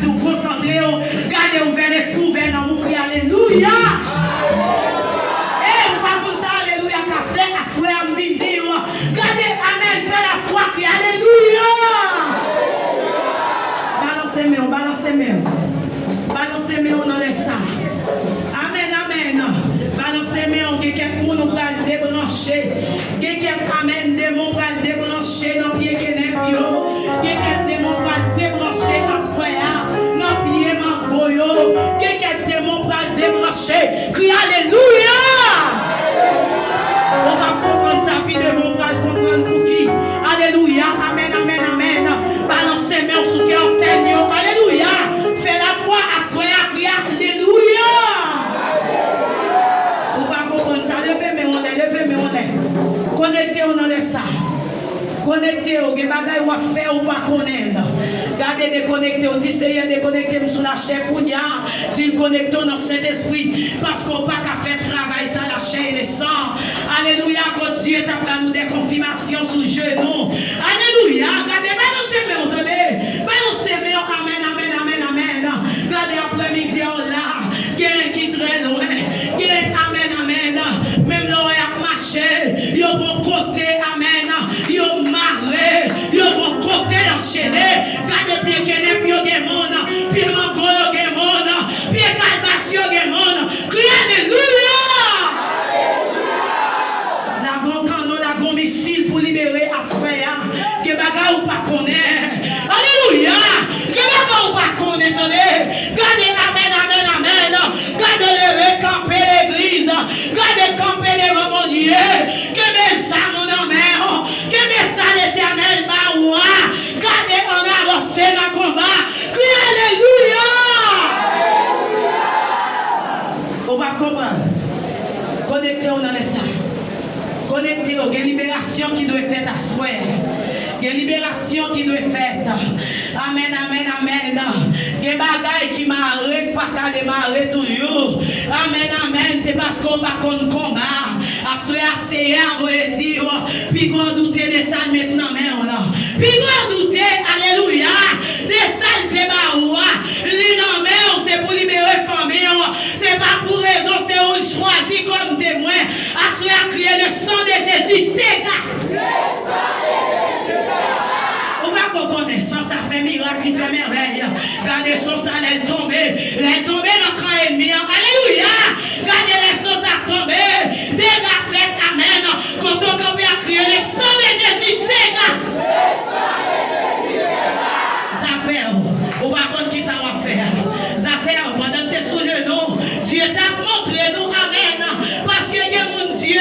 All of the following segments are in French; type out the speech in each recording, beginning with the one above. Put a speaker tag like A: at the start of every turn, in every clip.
A: tout concentré, gardez ouvert l'esprit, ouvert dans mon cri, alléluia. Et vous pas comme ça, alléluia, qu'a fait, à frère, me dire, gardez, amen, fais la foi, cri, alléluia. Balancez-moi dans les salles. Amen, amen. Balancez-moi, quelqu'un pour nous débrancher. Quelqu'un, amen, démon pour débrancher dans le pied qui est dans quelqu'un démon pour débrancher à soya dans le pied mangoyo. Quelqu'un démon pour débrancher. Crie alléluia. On va comprendre ça, puis devons comprendre pour qui. Alléluia, amen, amen, amen. Balancez-moi sous qui antenne. Alléluia. Fais la foi à soya, crie alléluia. On va comprendre ça. Levez-moi, on est. Connectez-vous dans les salles. Connectez-vous, les bagages ou faire ou pas connaître. Gardez déconnecté, on dit Seigneur déconnecté sur la chair pour dire, dit connecté dans cet esprit parce qu'on pas qu'à faire travail sans la chair et le sang. Alléluia, quand Dieu t'a nous des confirmations sous genou. Alléluia, gardez, balancez-moi, entendez, balancez-moi, amen, amen, amen, amen. Gardez après-midi, là, quelqu'un qui est très loin, quelqu'un, amen, amen, même là, il a marché, il y a bon côté, amen, il y a marré, il y a bon côté enchaîné, gardez pied qui est pied de monde, pied mango de monde, pied calvation de monde, crie alléluia! La grande canon, la grande missile pour libérer Asphaya, que bagarre ou pas connaître, alléluia! Que bagarre ou pas connaître, gardez amen, amen, amen, gardez lever camper l'église, gardez camper les moments Dieu, que mes âmes en mer, que mes âmes l'éternel baoua, gardez en avancé dans le combat, crie alléluia! On va comprendre. Connectez-vous dans les salles. Connectez-vous. Il y a une libération qui doit être faite à soi. Il y a une libération qui doit être faite. Amen, amen, amen. Il y a des bagailles qui m'arrêtent, pas qu'à démarrer toujours. Amen, amen. C'est parce qu'on va contre combat. À soi, c'est à vous dire. Puis qu'on doute des salles maintenant, là. Puis qu'on doute, alléluia, des salles de baoua. L'innomé, c'est pour libérer la famille. C'est pas pour raison, c'est on choisit comme témoin. À soi, crier le sang de Jésus. Dégage. On va qu'on connaissance, ça fait miracle, il fait merveille. Gardez son sang, elle est tombée. Elle est tombée dans le camp ennemi. Alléluia. Gardez les sons à tomber. Dégage, faites amen. Quand on commence à crier le sang de Jésus, dégage. Ça fait, on va comprendre qui ça va faire. Ça fait, pendant que tu es sous genou, Dieu t'a montré nous, amen. Parce que Dieu, mon Dieu,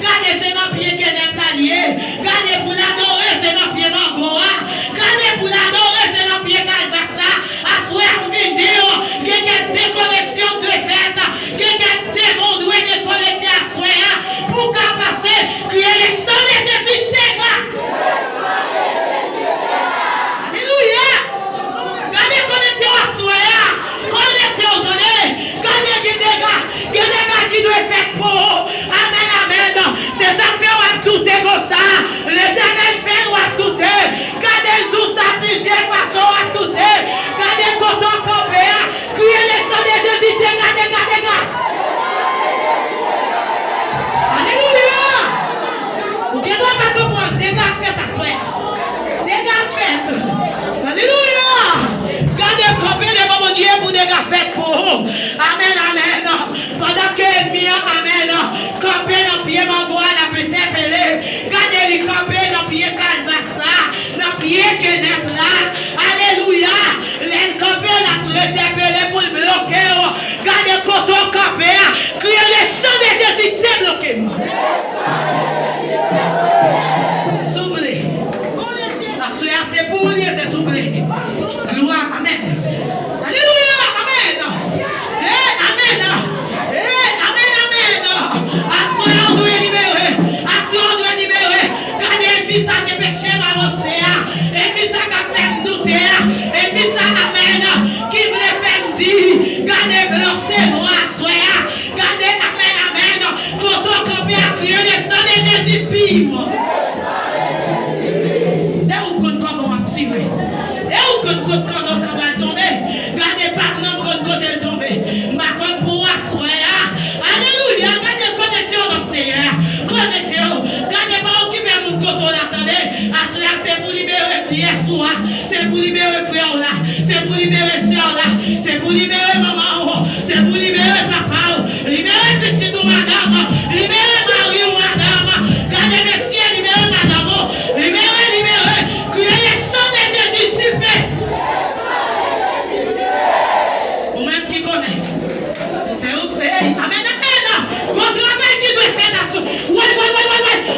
A: gardez ses pieds qui est palier. Gardez pour l'adorer, c'est nos pieds d'Angoa. Gardez pour l'adorer, c'est nos pieds d'Albassa. À souhait, vidéo, quelqu'un déconnexion de fête, quelqu'un démon doit déconnecter à souhait. Pour qu'à passer, crier les sons de Jésus, dégage. Alléluia. Gardez connecté à souhait. Connecté au donné. Gardez des dégâts qui doivent faire pour. Amen, amen. C'est ça que on va douter comme ça. L'éternel fait, on va douter. Gardez tout ça, plusieurs façons, on va douter. Gardez le coton campé. Criez les sons de Jésus, dégage. Alléluia. Vous ne devez pas comprendre. Dégage, faites à soi. Dégage, faites. Alléluia. Gardez le campé de mon Dieu pour dégage, faites pour. Amen, amen. Pendant que l'ennemi, amen, camper dans le pied mangoa, la peut t'appeler. Gardez les camper dans le pied calvassa, dans le pied que n'est là. Alléluia. Les camper, la peut t'appeler pour le bloquer. Gardez le coton camper. Criez le sang de Jésus, débloquez. Soufflez. C'est pour vous dire, c'est soufflé. Gloire, amen. Alléluia, amen. Amen. Amen. On doit libérer. On doit libérer. Gardez et puis ça qui est péché dans l'océan. Et puis ça qui a fait me douter. Et puis ça, amen. Qui voulait faire me dire. Gardez blanc, c'est noir, soya. Gardez, amen. Quand on compte à crier le sang de Jésus, pire. Et où qu'on va tirer. Et où qu'on ça va tomber. pour libérer maman, c'est pour libérer papa, libérer petit ou madame, libérer mari ou madame, gardez les cieux, libérer madame, libérer, que le sang de Jésus tu fais. Vous-même qui connaissez, c'est où c'est. Amen, amen. Qu'on travail qui doit faire dans ce. Ouais.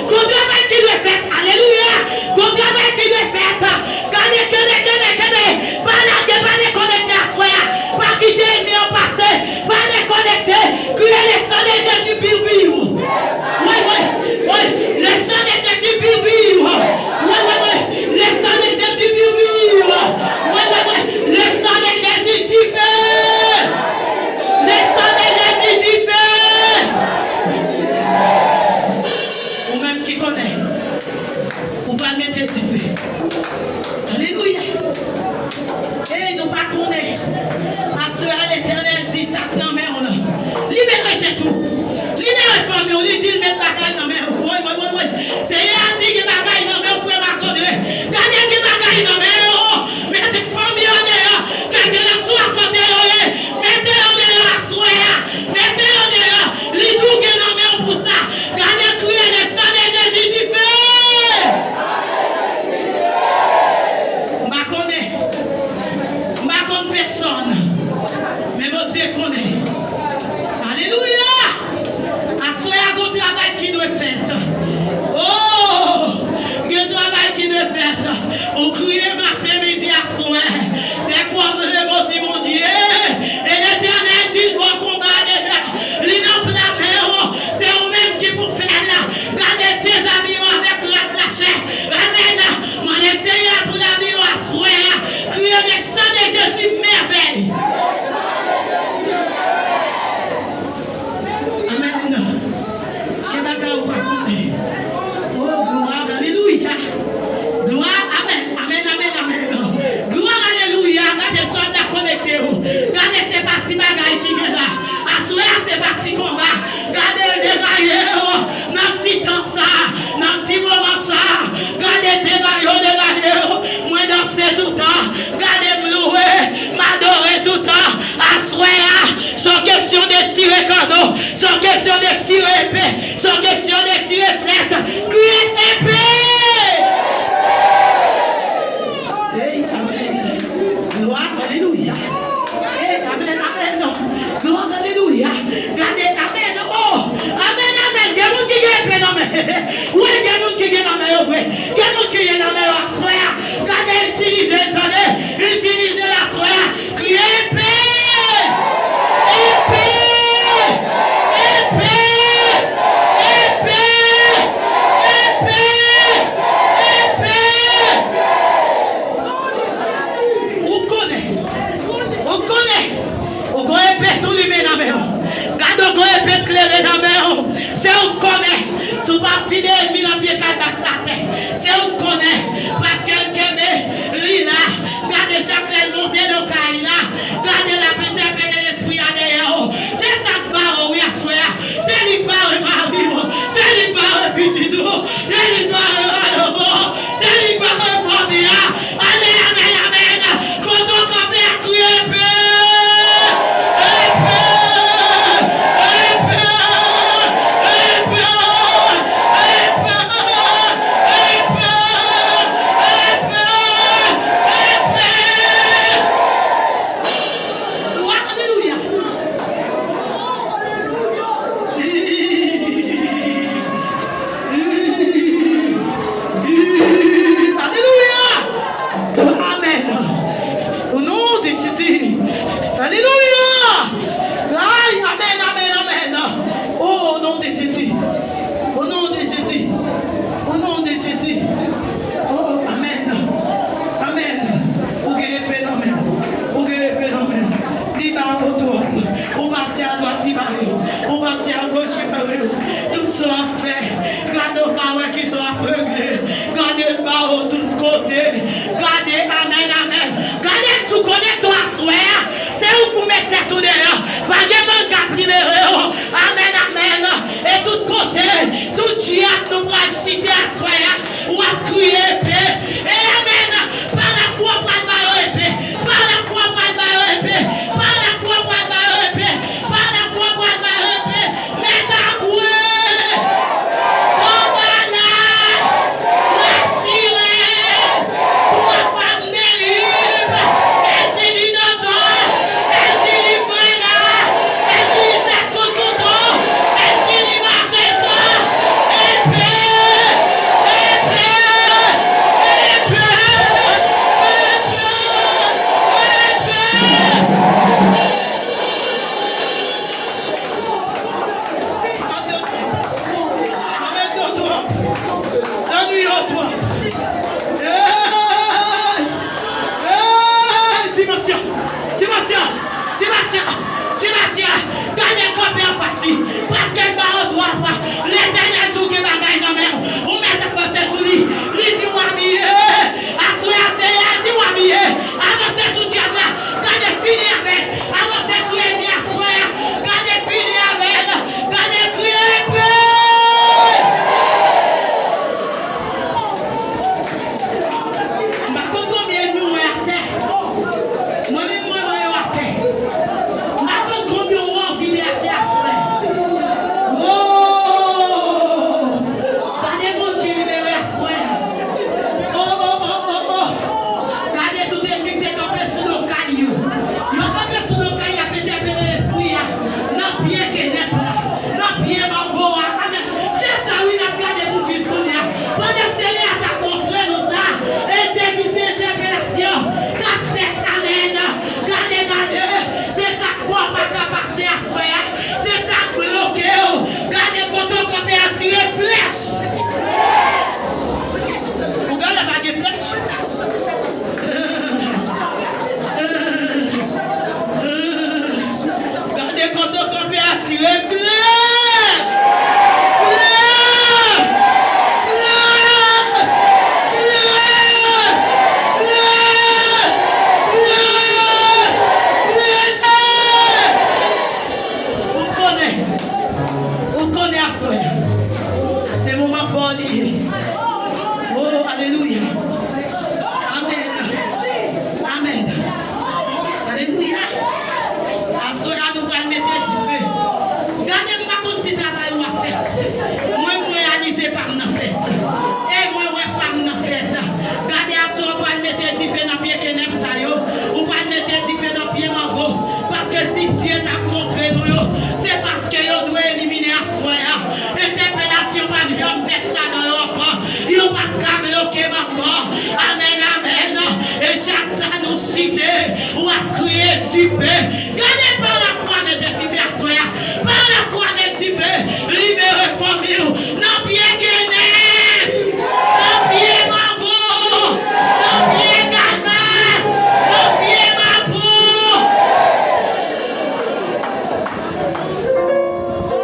A: Qu'on travail qui doit faire. Alléluia. Qu'on travail qui doit faire. Gardez. Pas déconnecter à soi. Pas quitter l'ennemi au passé. Pas déconnecter. Crier le sang de Jésus biou. Ouais. Le sang de Jésus biou. Ouais. Le sang de Jésus biou. Ouais. Le sang de Jésus tu fais. Le sang de Jésus tu fais. Ou-même qui connaît. Ou pas mettre du feu. Alléluia. Et nous pas connaître. Ma soeur à l'éternel dit ça dans mes mains. Libérez tout. Libérez famille. On lui dit le mettre bagaille dans mes mains. Oui. C'est là dit que bagaille dans mes mains. Vous pouvez m'accorder. Gardez que bagaille dans mes mains. Mettez famille en dehors. Gardez la soie côté. Mettez en dehors la soie. Mettez en dehors. Les tout que dans mes mains pour ça. Gardez crier le sang de Jésus du feu. Personne, mais mon Dieu connaît. Alléluia. Assoyez un travail qui doit être fait. Oh, le travail qui doit être fait. Au crier matin, midi, à soir. Des fois, vous avez mon Dieu. Et l'éternel dit, bon combat déjà. L'inemplamé, c'est vous-même qui pour faire là. Gardez tes amis avec la chair. Amen. Mon essayé pour l'ami à soir. Crier le sang de Jésus merveille. Amen. Oh, gloire, alléluia. Gloire, amen. Gloire, alléluia. Regardez les soldats connectés. Regardez ces partis bagailles qui viennent là. Assoyez ces partis combat. Regardez les bailleurs. Dans petit temps ça. Dans petit moment ça. Regardez des bailleurs. Moi danser tout le temps. Regardez me louer. M'adorer tout le temps. Assoyez. Sans question de tirer cadeau. Sans question de tirer épée. Sans question de tirer flèche. Criez épée. Gloire, alléluia. Amen. Gloire, alléluia. Regardez, amen. Oh, amen. Il y a des gens qui gagnent dans mes. Oui, il y a des gens qui gagnent dans mes. Il y a des gens qui gagnent dans mes. Frère, regardez, utilisez la frère. Criez épée. C'est on connaît, si vous pas fidèle, il a pied qu'à sa tête. C'est on connaît, parce qu'elle aime l'île, regardez chaque monter dans le caille là, regardez la petite paix l'esprit à derrière. C'est ça que va, oui, à soi. C'est lui parle ma vie, c'est lui parle petit tout, c'est lui parle à l'eau, c'est lui parle famille. Allez, amen. Quand on commence à crier, tout soit fait, gardez vos paroles qui sont aveuglés, gardez vos paroles de tous côtés, gardez, amen, gardez tout connaître toi soir, c'est où pour mettre tout derrière, pas de manque à primer, amen, et tout côté, tout Dieu nous va citer à soir, ou à crier, et amen, par la foi, par la épée, par la foi, par la épée, par la tirer flèche. C'est mon moment lié. Oh, alléluia. Amen. Amen. Alléluia. À ce moment nous allons mettre du feu. Regardez pas tout ce travail qu'on a fait. Moi, je réalisé par ma fête. Et moi, je par ma fête. Regardez à ce moment on va mettre du feu dans le pied que n'aime ça. On va mettre du feu dans le pied mango. Parce que si Dieu t'a montré nous, c'est parce que nous doit éliminer à soi. Interpellation par l'homme fait là dans leur corps. Ils n'ont pas qu'à bloquer ma corps. Amen, amen. Et chaque fois nous citer ou à crier du feu. Gardez par la foi de Dieu à soi. Par la foi de Dieu, libérez famille. Non bien que non bien mango. Non bien calme. Non bien ma peau.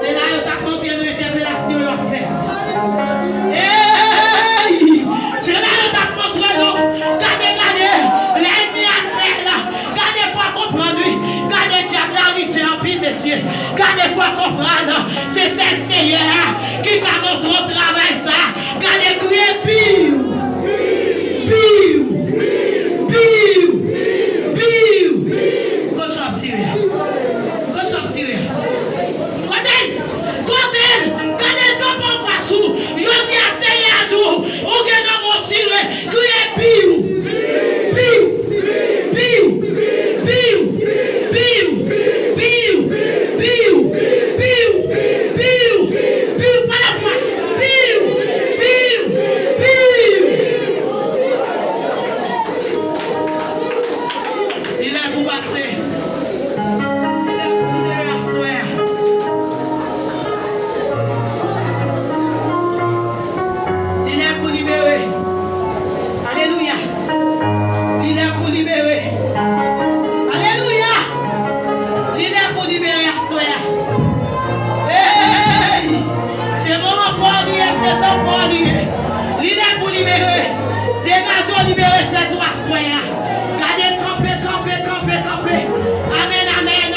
A: C'est là que tu as continué l'interpellation en fait. Hey! C'est là que tu as montré l'eau. Regardez, l'ennemi a fait là. Regardez, faut comprendre. Regardez, diable là, oui, c'est un pile, messieurs. Regardez, faut comprendre. C'est ce Seigneur qui t'a montré au travail ça. Regardez, crier piou. Piou. Piou. Piou. Quand tu vas tirer. Quand tu vas tirer. Quand ton bon façon, je dis à Seigneur à tout, ou que nous mon tiré, criez piou, piou, piou, piou, piou, piou, piou, piou, piou, piou, pas la foi, piou, piou, piou. Il est pour passer. Il est pour la soeur. Il est pour libérer. Alléluia. Il est pour libérer. Alléluia. Il est pour libérer la soeur. Hey! C'est mon rapport lié, c'est ton rapport lié. Il est pour libérer. Dégageons, libérer tête ou la soeur. Gardez, camper. Amen, amen.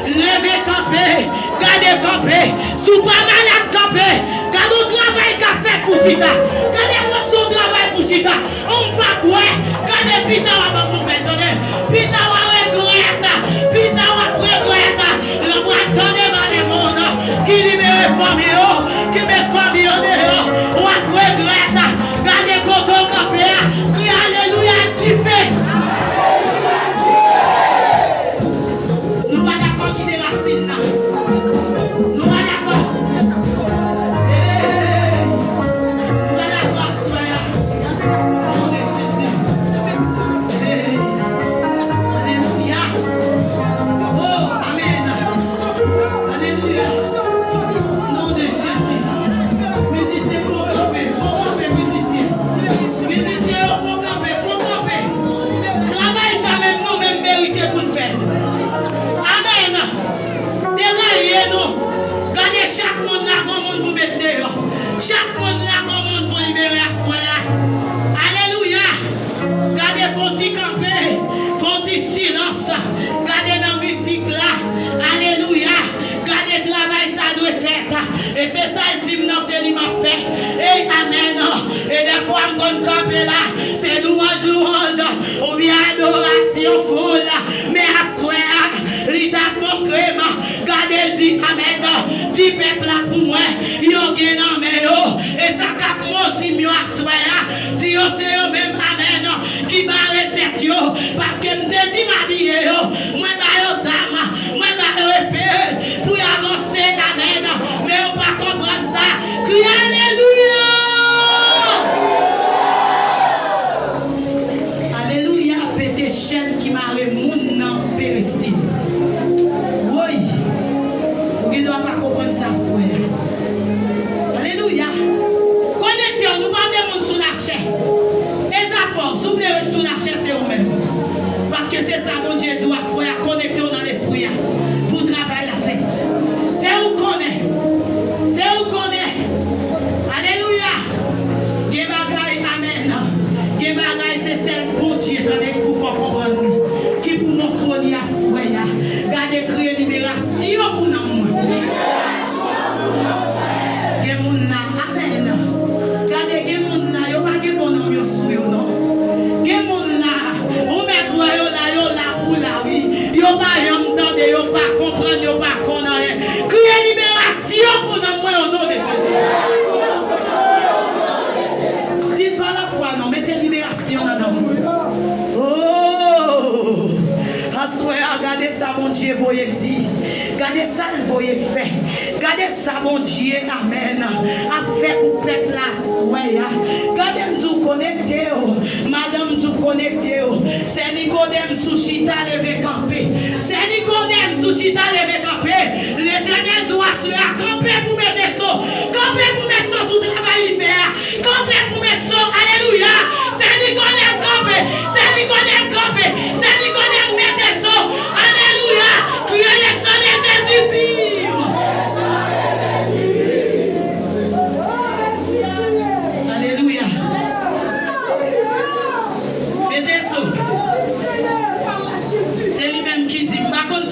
A: Levez, camper. Gardez, camper. Sous pas malade, camper. Gardez le travail qu'a fait pour Chita. Gardez son travail pour Chita. On va quoi? Gardez Pita va vous donner. Pita va regretter. Pita va regretter. Le bras donné dans les mondes. Qui libère famille. Qui met famille en dehors. On va regretter. Gardez Coco camper. Crie alléluia, tu fais. Nous pas d'accord qui déracine là. Nous pas d'accord. Nous pas d'accord, soyez. Au nom de Jésus. Alléluia. Oh, amen. Alléluia. Au nom de Jésus. Musiciens, faut camper, musiciens. Musiciens, faut camper. Travail ça même nous même mérité pour le faire. Amen. Dégaillez-nous. Gardez chaque monde là, comme monde pour mettre dehors. Chaque monde là, comme monde pour libérer la soie là. Alléluia. Gardez faut-il camper. Faut-il silence. Gardez dans la musique là. Alléluia. Gardez travail, ça doit être fait. Et c'est ça le dit, non, c'est lui m'a fait. Et amen. Et des fois, on compte camper là. C'est louange, ou bien adoration foule. Mais à soir, il t'a montré, gardez, dit amen. Dit peuple là pour moi, il y a un gain et ça cap monti mieux à soir. Dit c'est eux même amen. Qui barre tête yo. Parce que me dit m'habiller yo. Moi, bah, yo, moi, bah, épée. Pour avancer, amen. Mais on pas comprendre ça. Crie alléluia. Alléluia, pété chaîne qui m'a remonté dans Péristine. Oui, vous ne doit pas comprendre ça, soeur. Alléluia. Connectez-nous, nous pas de monde sous la chair. Gardez crier libération pour nous. Amen. Gardez que moun là, yo pas que bon nom yo sou yo non. Que moun là, ou mettre yo là pour la oui. Yo pas yon tande, yo pas comprendre, yo pas connaître. Crier libération pour nous au nom de Jésus. Dis pas la foi non, mettez libération dans nous. Oh! Regardez ça, mon Dieu, voyez dit. Regardez ça, le voyez fait. Regardez ça, mon Dieu, amen. A fait pour peuple là, ouais. Regardez nous connecté, madame nous connecté. C'est Nicodème Souchita levé campé. C'est Nicodème Souchita levé campé. L'éternel doit se camper pour mettre ça. Camper pour mettre ça sous travail faire. Camper pour mettre ça. Alléluia. C'est Nicodème campé. C'est Nicodème campé. C'est Nicodème mettre ça. Alléluia. Priez le sang de Jésus. Alléluia. Mettez ça. C'est lui-même qui dit, par contre,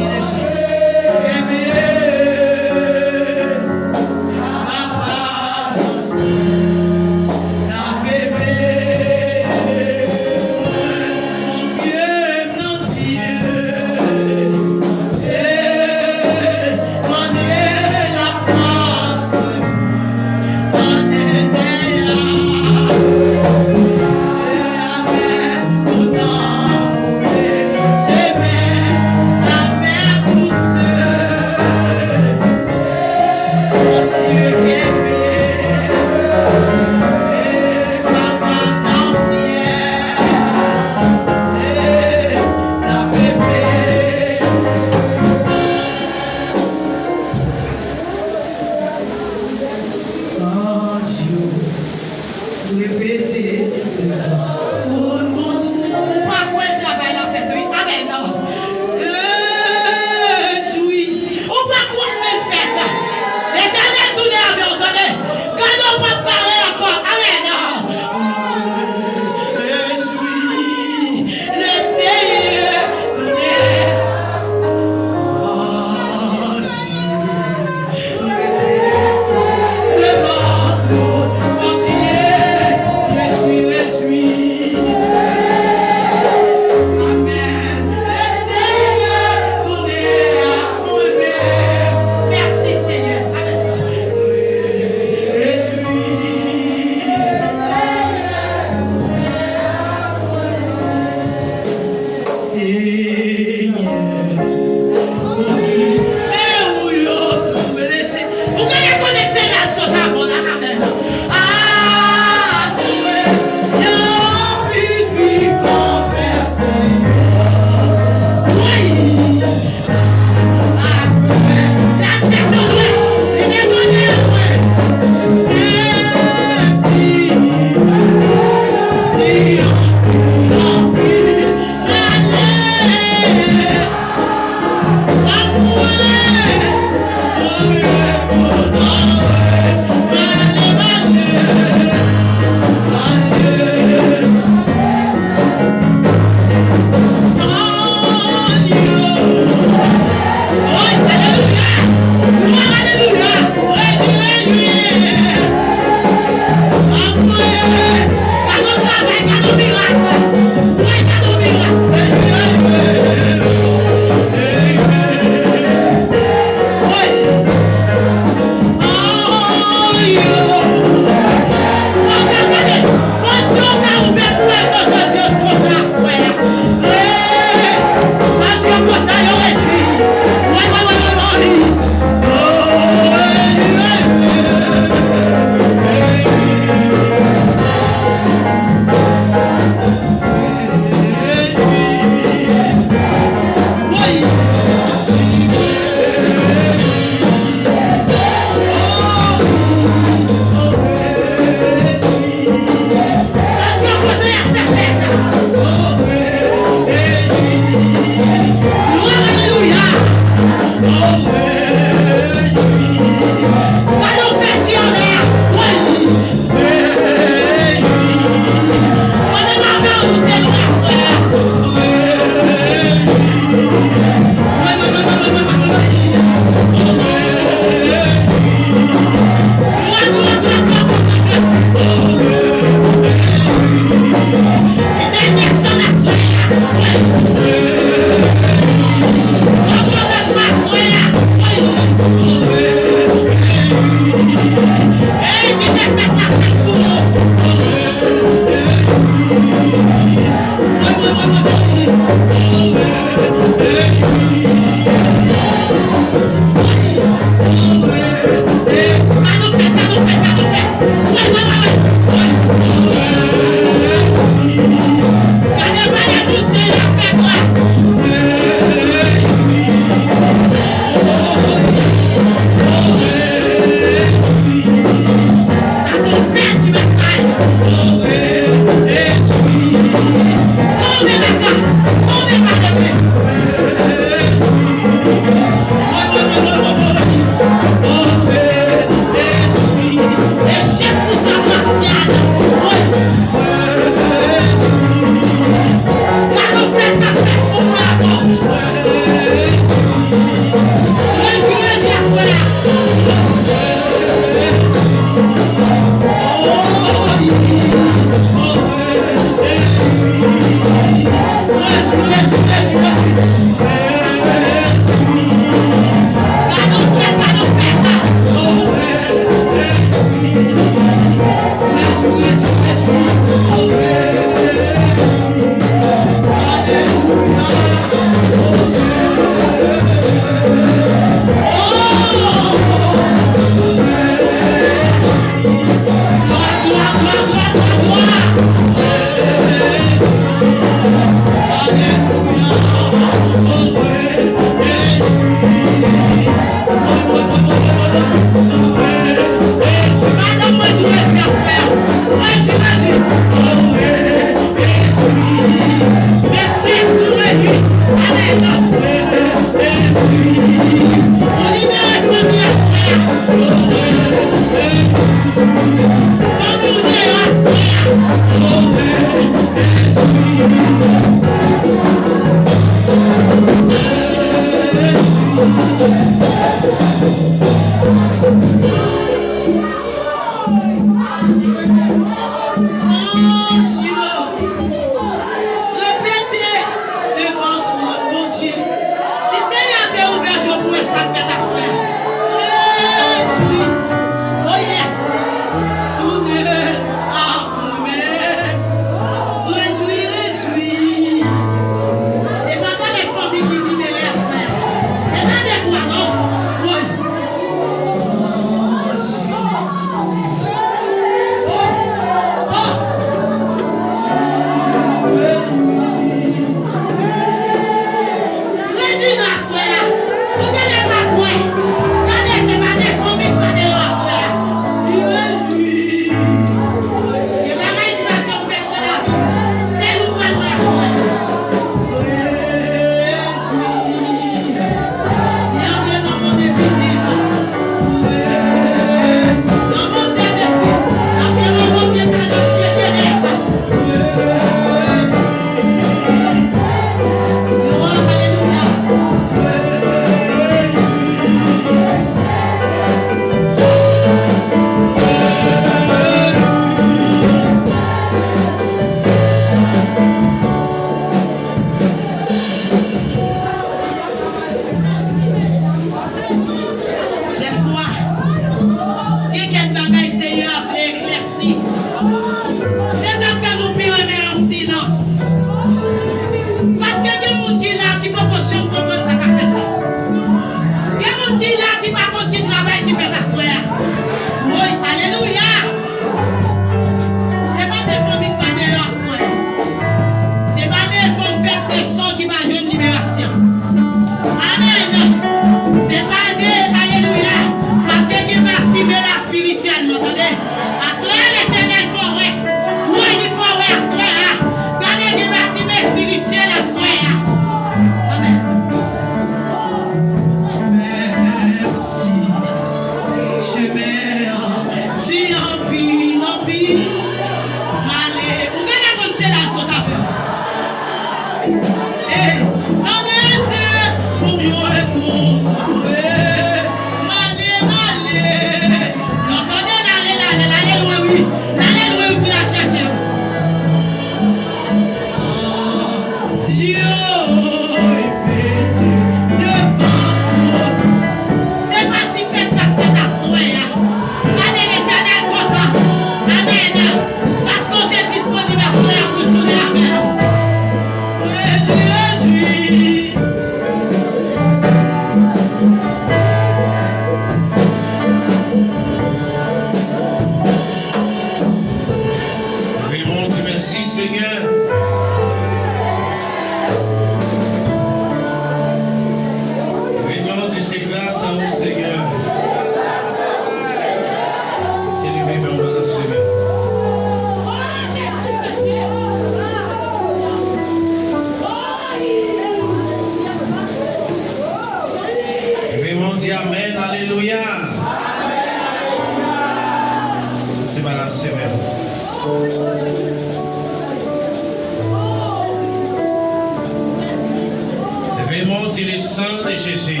B: monter le sang de Jésus.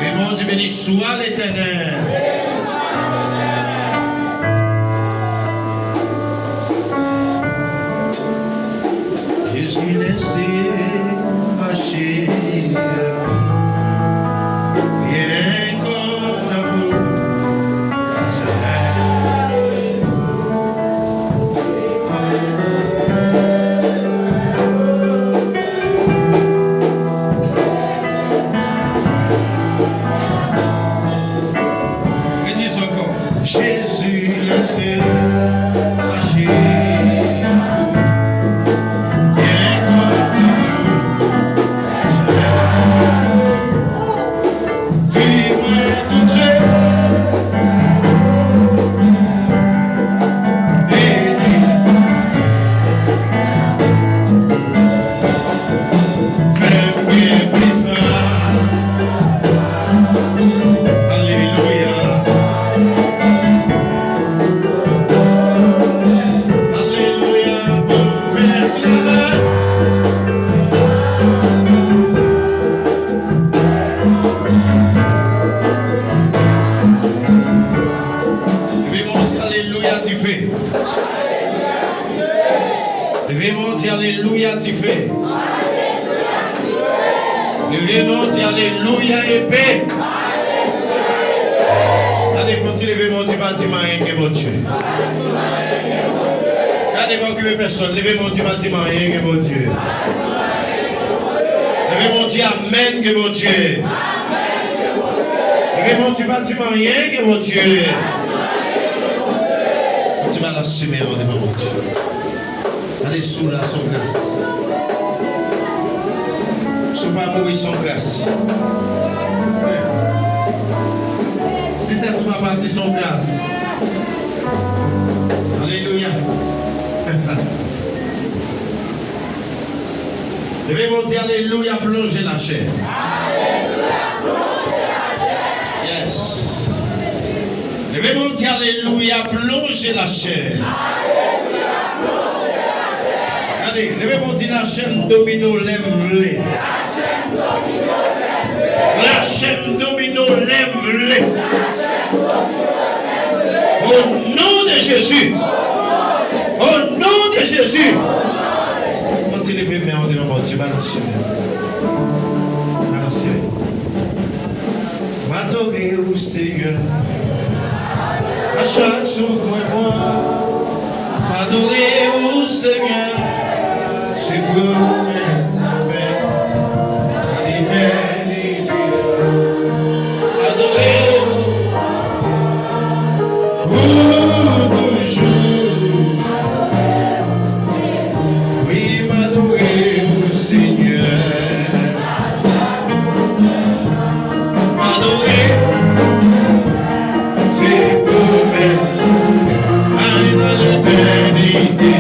B: Et mon Dieu béni soit l'Éternel. Jésus laissé marcher. Rien comme l'amour. Jésus laissé marcher. Alléluia, tu fais. Levez mon Dieu, alléluia, épée. Allez, faut-il lever mon Dieu, bâtiment, et mon Dieu. Allez, pas occuper personne. Levez mon Dieu, bâtiment, et mon Dieu. Levez mon Dieu, amen, que mon Dieu. Levez mon Dieu, bâtiment, et que mon Dieu. Tu vas l'assumer devant mon Dieu. Allez sous la son grâce. Je ne vais pas mourir sans grâce. Si tu ne vas pas partir sans grâce. Alléluia. Je vais vous dire alléluia, plonger la chair. Alléluia, plonger la chair. Yes. Je vais vous dire alléluia, plonger la chair. Allez, levez-moi dire la chaîne domino lève-les. La chaîne domino lève-les. Au nom de Jésus. Au nom de Jésus. Continuez lever mes mains devant mon Dieu. Balancez. Balancez. M'adorer au Seigneur. À chaque souffle, moi. M'adorer au Seigneur. C'est beau, mais à l'éternité. Adorez-vous pour toujours. Oui, m'adorez-vous, Seigneur. M'adorez, c'est beau, mais à l'éternité.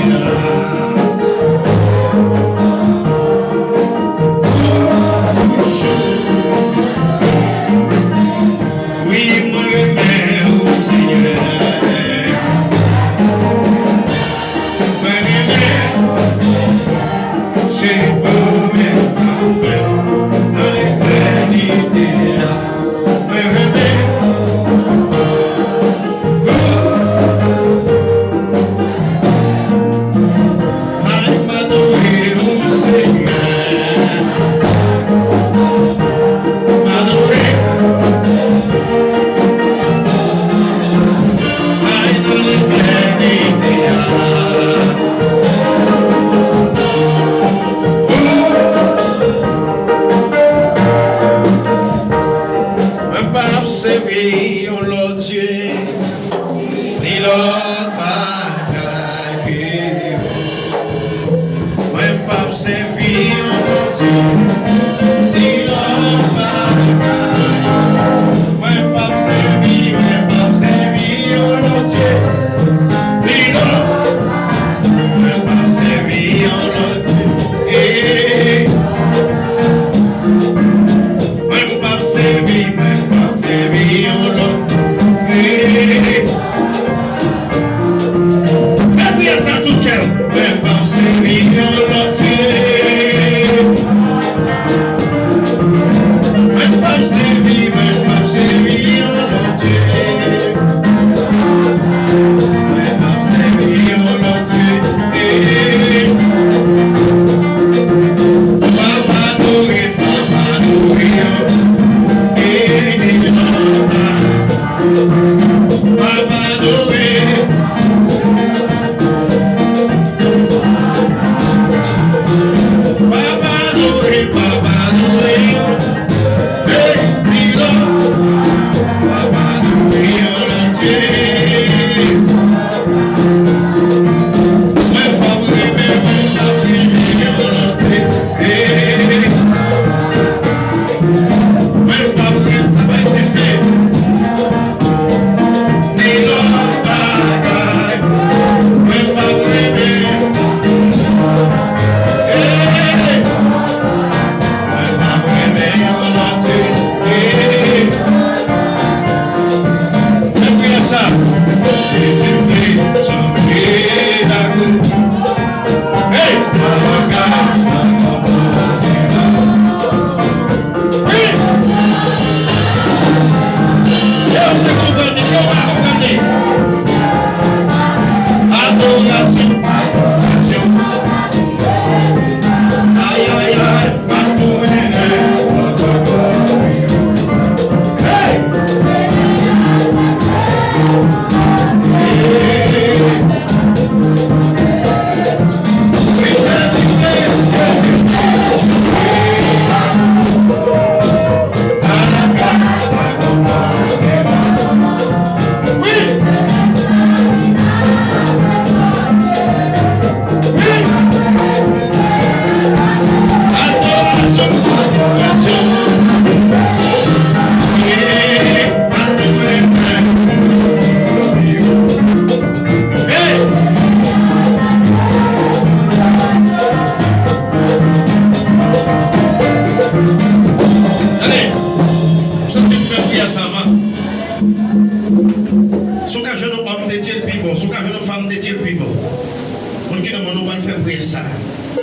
B: ça.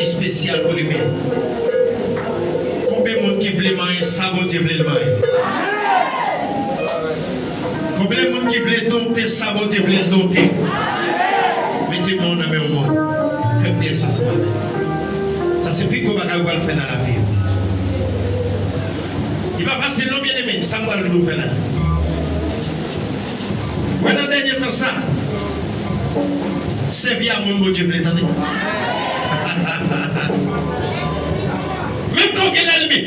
B: Spécial pour lui-même. Combien de monde qui veut manger, ça bon Dieu veut le manger. Combien de monde qui veut dompter, ça bon Dieu veut le dompter. Mettez-moi en main au monde. Faites bien ça, ça va. Ça c'est plus qu'on va faire dans la vie. Il va passer l'homme bien aimé, ça va le faire là. Ouais, dans le dernier temps, ça, c'est via mon beau Dieu, vous l'entendez? Même quand il est l'ennemi,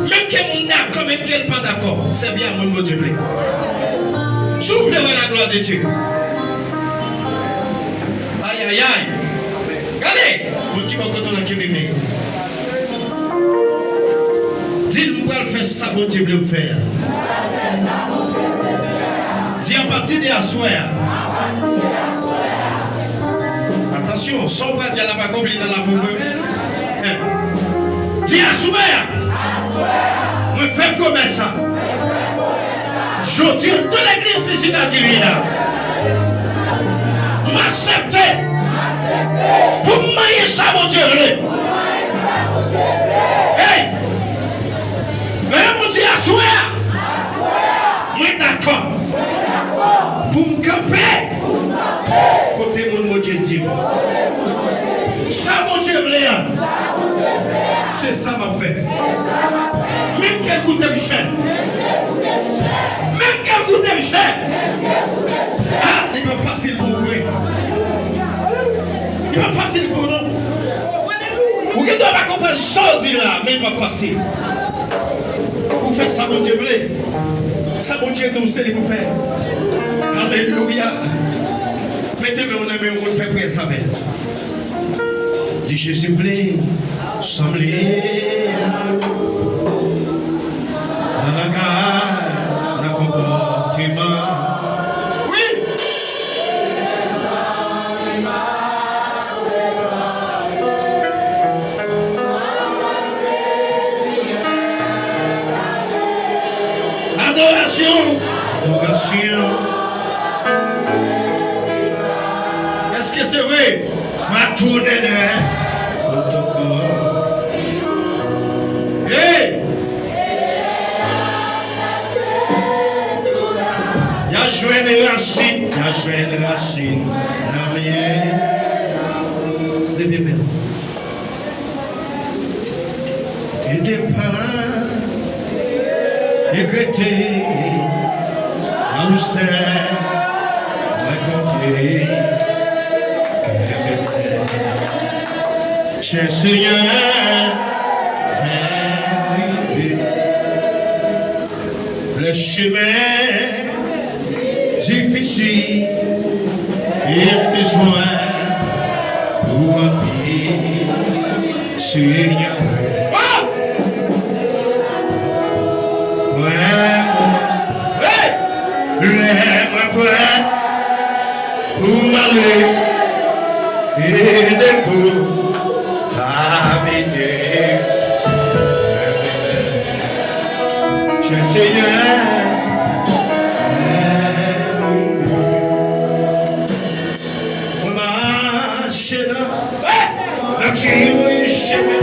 B: même qu'il est d'accord, même qu'il n'est pas d'accord, c'est via mon beau Dieu. Souffle devant la gloire de Dieu. Aïe, aïe, aïe. Regardez, mon qui va continuer à m'aimer. Dis-moi, faire ça, mon Dieu, veut faire. Dis à partir de la soirée. Attention, sans pas dire la pas compliquée dans la boue. Dis à soirée. Me fais comme ça. Je tire toute l'église ici dans divine. M'accepter. Pour mailler ça, mon Dieu. Hey! Mais mon Dieu, à soirée. Moi d'accord. Pour me camper. Côté mon Dieu dit. Ça mon Dieu voulait. C'est ça m'a fait. Même qu'elle goûte de cher. Même qu'elle goûte de cher. Ah, il n'est pas facile pour vous. Il n'est pas facile pour nous. Vous ne devez pas comprendre ça dit là, mais il n'est pas facile. Vous faites ça mon Dieu voulait. Ça mon Dieu douce c'est pour faire. Alléluia. Mettez-moi en aimé, on va faire prier ça. Dis Jésus plaît, semblez dans la gare, dans le comportement. Oui. Adoration. Adoration. Est-ce que c'est vrai? Ma tournée de protocole. Hey! Y'a joué une racine. Y'a joué une racine. Levez bien. Et des parents regrettés. Nous sommes racontés. Cher Seigneur, fais le chemin difficile et besoin pour un pays, Seigneur. Pour m'aller et des coups. Cher Seigneur, marche dans le chemin.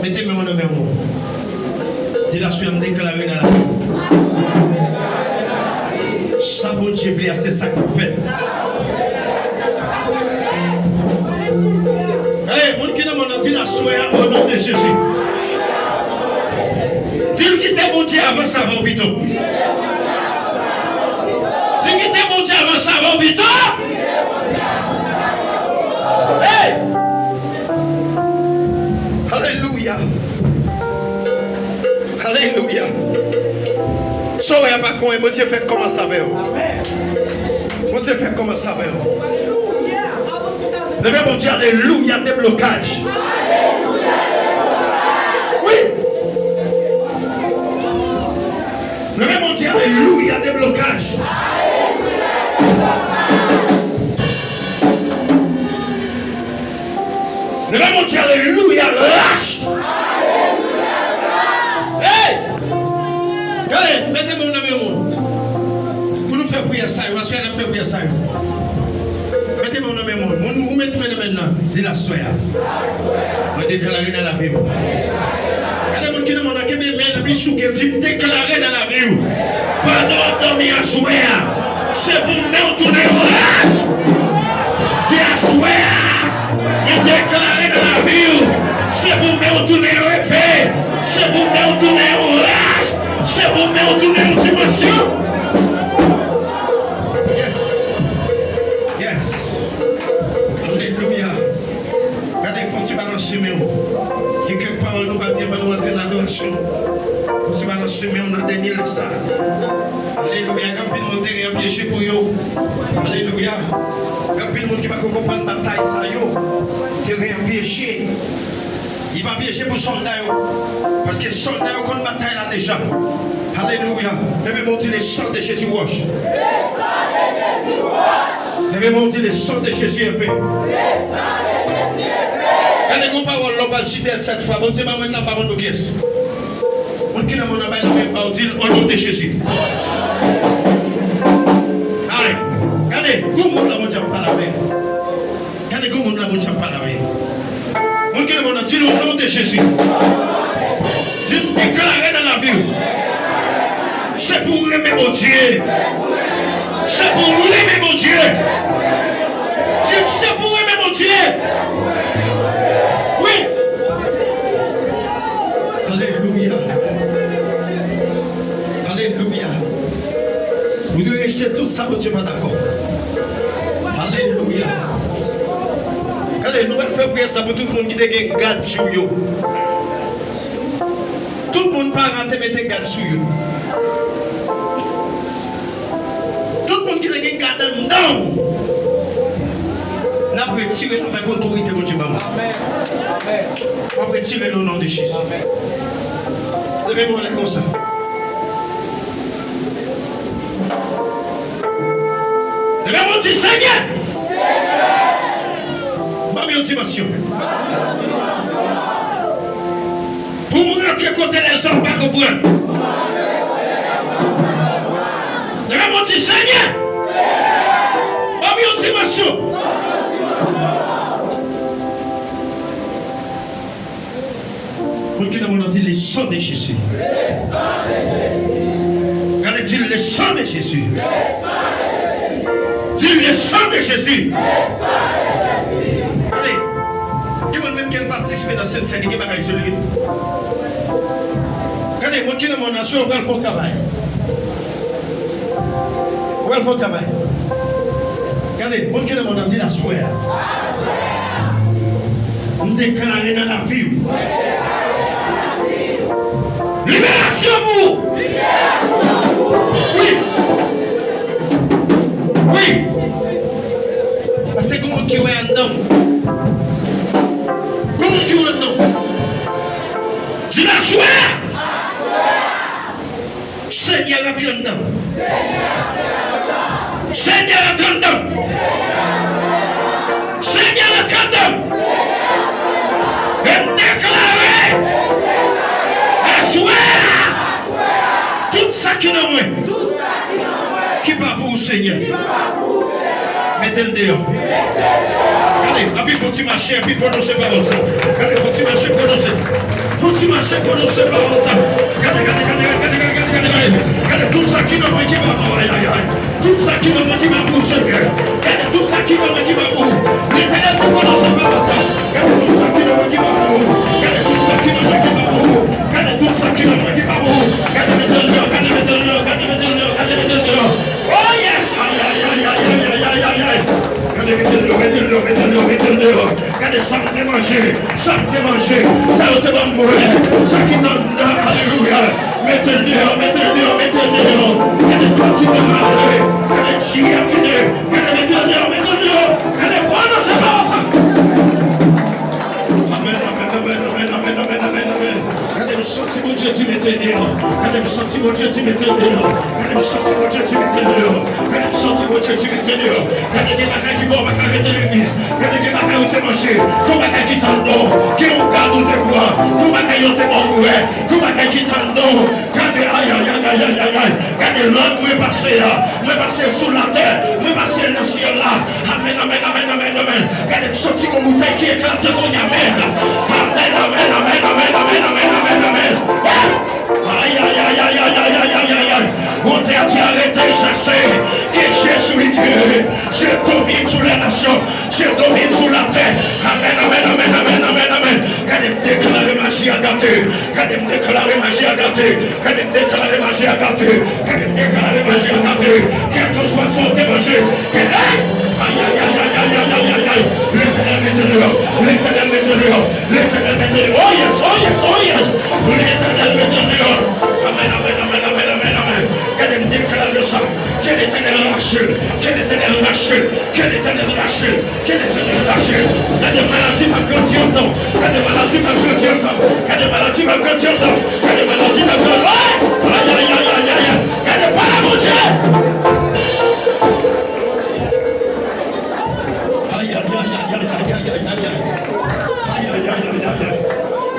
B: Mettez-moi mon numéro. Dis la suite, me déclarer dans la vie. Ça, bon Dieu, c'est ça qu'on fait. Hey, mon qui demande, dis la suite au nom de Jésus. Dis qui t'es bon Dieu avant ça va au bito. Dis qui t'es bon Dieu avant ça va au bito. Hey! Alléluia. Alléluia. So, il n'y a pas qu'on est, bon Dieu fait comment ça va. Bon Dieu fait comment ça va. Levez mon Dieu, alléluia, des blocages. Oui. Levez mon Dieu, alléluia, des blocages. Levez mon Dieu, alléluia, lâche. Hey! Allez, mettez mon numéro. Pour nous faire prier ça, on va faire prier ça. Mettez mon numéro. Vous mettez mon numéro maintenant. Dis la soya. On déclare dans la vie. Regardez mon qui demande à quel moment bichou qui dit déclarer dans la vie. Pendant dormir à soya. C'est pour nous tourner au lâche. Dis à soya. On déclarer dans la vie. C'est pour nous tourner au épée. C'est pour nous tourner au lâche. C'est pour nous tourner aux dimensions. Yes. Alléluia. Regardez, il faut que tu balances le chemin. Quelques paroles nous va dire, va nous entrer dans l'adoration. Faut que tu balances le chemin, on a dernier le ça. Alléluia. Quand il monte, il y a un piège pour eux. Alléluia. Quand il monde qui va comprendre la bataille, ça y est. Il y a un piège. Il va piéger pour soldats. Parce que les soldats ont une bataille là déjà. Alléluia. Levez mon Dieu, les sang de Jésus wash. Les sang de Jésus wash. Levez mon Dieu, les sang de Jésus épée. Les sang de Jésus épée. Quand les paroles l'ont pas cité cette fois, bon Dieu m'a donné la parole de qui est-ce? On qui n'a pas la même parole, dit au nom de Jésus. Allez, regardez, comment la mondiale pas la paix. Regardez comment la mondiale pas la paix. On qui demande, dis au nom de Jésus. Dieu déclarer dans la vie. C'est pour aimer mon Dieu. C'est pour aimer mon Dieu. C'est pour aimer mon Dieu. Oui. Alléluia. Alléluia. Vous devez rejeter tout ça, vous n'êtes pas d'accord. Alléluia. Allez, nous allons faire prier ça pour tout le monde qui est garde sur vous. Tout le monde parent te mettre garde sur vous. Tout le monde qui est garde non. N'a pas retiré avec autorité mon Dieu maman. Amen. On va retirer le nom de Jésus. Levez-moi comme ça. Levez-moi dit Seigneur. Dimension. Pour me rentrer côté les hommes, pas comprendre. Levez mon petit Seigneur. Pas dimension. Pour qui nous dit le sang de Jésus. Regardez-il le sang de Jésus. Dis le sang de Jésus. Allez, qui veut même qu'elle participe dans cette scène, qui va gagner celui. Regardez, mon qui est mon nation, on va le faire travail. On va le faire travail. Regardez, mon qui est mon nation, la soeur. On déclare dans la vie. Libération pour. Oui. Oui. Parce que comment qui est un homme. Comment tu es non? Tu l'as souhaité? Seigneur, rentre dedans. Seigneur, rentre dedans. Seigneur, rentre dedans. Et déclarer. Et souhaiter. Tout ça qui nous met. Qui va pour vous, Seigneur? Mettez-le dehors. Allez, puis faut-il marcher, puis prononcer par ça. Allez, faut-il marcher, prononcer. tu marches pour nous séparer ça. Regardez tout ça qui va me qui va tout ça qui va me qui va pousser. Regardez tout ça qui va me qui va pour. L'éternel pour nous séparer ça. Regardez tout ça qui va me qui va pour. Regardez tout ça qui va me qui va pour. Regardez tout ça qui va me qui va pour. Regardez maintenant, regardez maintenant, regardez maintenant, regardez maintenant. Oh yes! Aïe aïe aïe aïe aïe aïe aïe aïe. Regardez ça te manger, ça te manger, ça te mourir, ça qui donne, alléluia, mettez-le dehors, mettez-le dehors, mettez-le dehors, regardez toi qui te manger, regardez chia qui te, regardez mettez-le dehors, regardez quoi dans ce sens. Amen, amen, amen, amen, amen, amen, amen, amen. Regardez le sentiment de Dieu, tu mettez dehors, regardez le sentiment de Dieu, tu mettez dehors, regardez le sentiment de Dieu, tu mettez dehors, regardez le sentiment de Dieu, tu mettez dehors, regardez des bagages qui vont arrêter l'église, regardez des bagages où tu manger, qu'on bagages qui t'endort, qui ont gardé où tu vois, qu'on bagages où tu m'envoie, qu'on bagages qui t'endort, regardez aïe aïe aïe aïe aïe aïe aïe, regardez l'autre, moi passer sous la terre, moi passer dans le ciel là, amen, amen, amen, amen, amen, regardez le sentiment de bouteille qui éclate, qu'on y amène, amen, amen, amen, amen, amen, amen, amen, amen, aïe aïe aïe aïe aïe aïe aïe aïe aïe aïe, on t'a dit arrêtez de chercher, que Jésus est Dieu, je domine sur les nations, je domine sur la terre, amen, amen, amen, amen, amen, amen, regardez me déclarer magie à gâter, regardez me déclarer magie à gâter, regardez me déclarer magie à gâter, regardez me déclarer magie à gâter, quel que soit son témoignage, aïe aïe aïe aïe aïe aïe aïe aïe aïe, l'éternel est dehors, l'éternel est dehors, l'éternel est dehors, oh yes, oh yes, oh yes, l'éternel est dehors, amen, amen, amen, amen, amen, amen, regardez me déclarer ça, quel éternel lâche, quel éternel lâche, quel éternel lâche, quel éternel lâche, il y a des maladies ma grandir en temps, il y a des maladies ma grandir en temps, il y a des maladies ma grandir en temps, il y a des maladies ma grandir en temps, aïe aïe aïe aïe aïe aïe, regardez pas la bouche.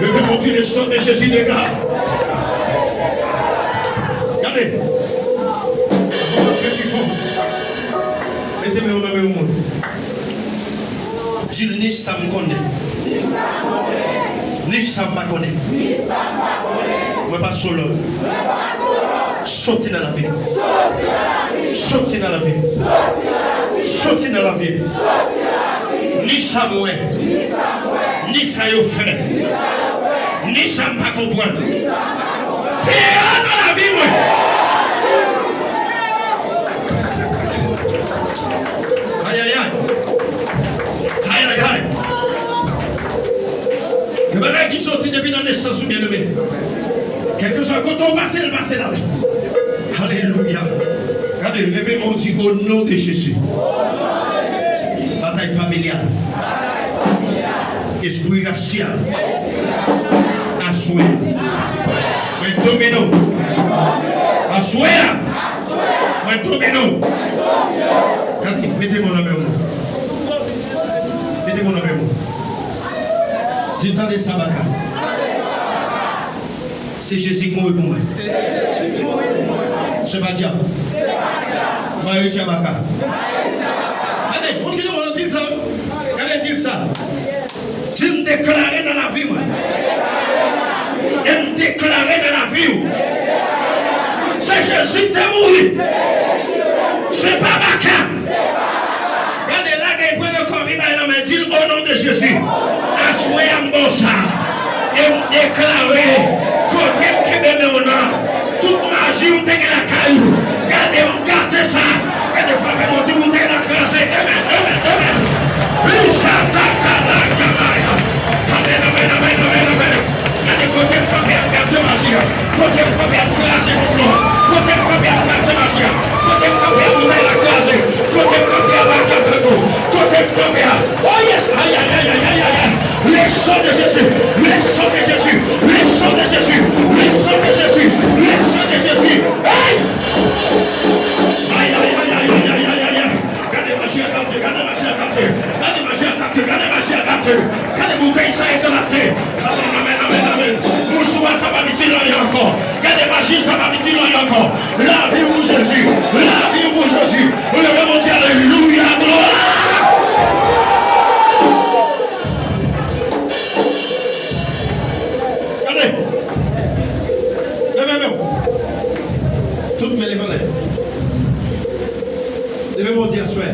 B: Levez mon Dieu le sang de Jésus de gars. Regardez. Mettez-moi au même monde. Dis ni ça me connaît. Ni ça me connaît. Moi pas solo. Sortez dans la vie. Sortez dans la vie. Sortez dans la vie. Ni ça me ni ça y fait. Ni ça me pas comprendre. Dans la vie, moi. Aïe aïe aïe. Aïe aïe aïe. Le bagage qui sortit depuis la naissance ou bien levé. Quelque chose quand on passe, le passe là. Alléluia. Regardez, levez mon Dieu au nom de Jésus. Bataille familiale. Esprit racial. Assoir. Un domino. Assoir. Un domino. Mettez mon nom. Mettez mon nom. J'entendais ça, Baka. C'est Jésus qui mourit pour moi. C'est pas diable. Maïe Baka. Allez, on dit on dit ça. Allez, dire ça. Tu me déclarais dans la vie, moi. Et me déclarer dans la vie. C'est Jésus qui est mort. C'est pas Baka. Regardez là, il prend le corps, il m'a dit au nom de Jésus. Assoyez en bossa. Et me déclarer. Côté qui me met au nom. Toute magie ou t'es la caillou. Regardez ça. Regardez, frère, mon Dieu, vous t'es la classe. Amen. Côté première carte magie, côté première classe côté première carte magie, côté première nouvelle la classe, côté première la carte côté première. Oh yes, aïe aïe aïe aïe aïe aïe. Les sons de Jésus, les sons de Jésus, les sons de Jésus, les sons de Jésus, les sons de Jésus. Aïe aïe aïe aïe aïe aïe aïe aïe aïe. Regardez magie à carte, regardez magie à carte, regardez magie à carte, regardez magie à carte, regardez bouteille ça éclaté. Amen amen amen. Mouchoua ça va m'utiliser encore. Regardez magie ça va m'utiliser encore. La vie pour Jésus, la vie pour Jésus. Levez mon Dieu, alléluia, gloire. Allez. Levez-moi. Toutes mes lèvres. Levez-moi dire soir.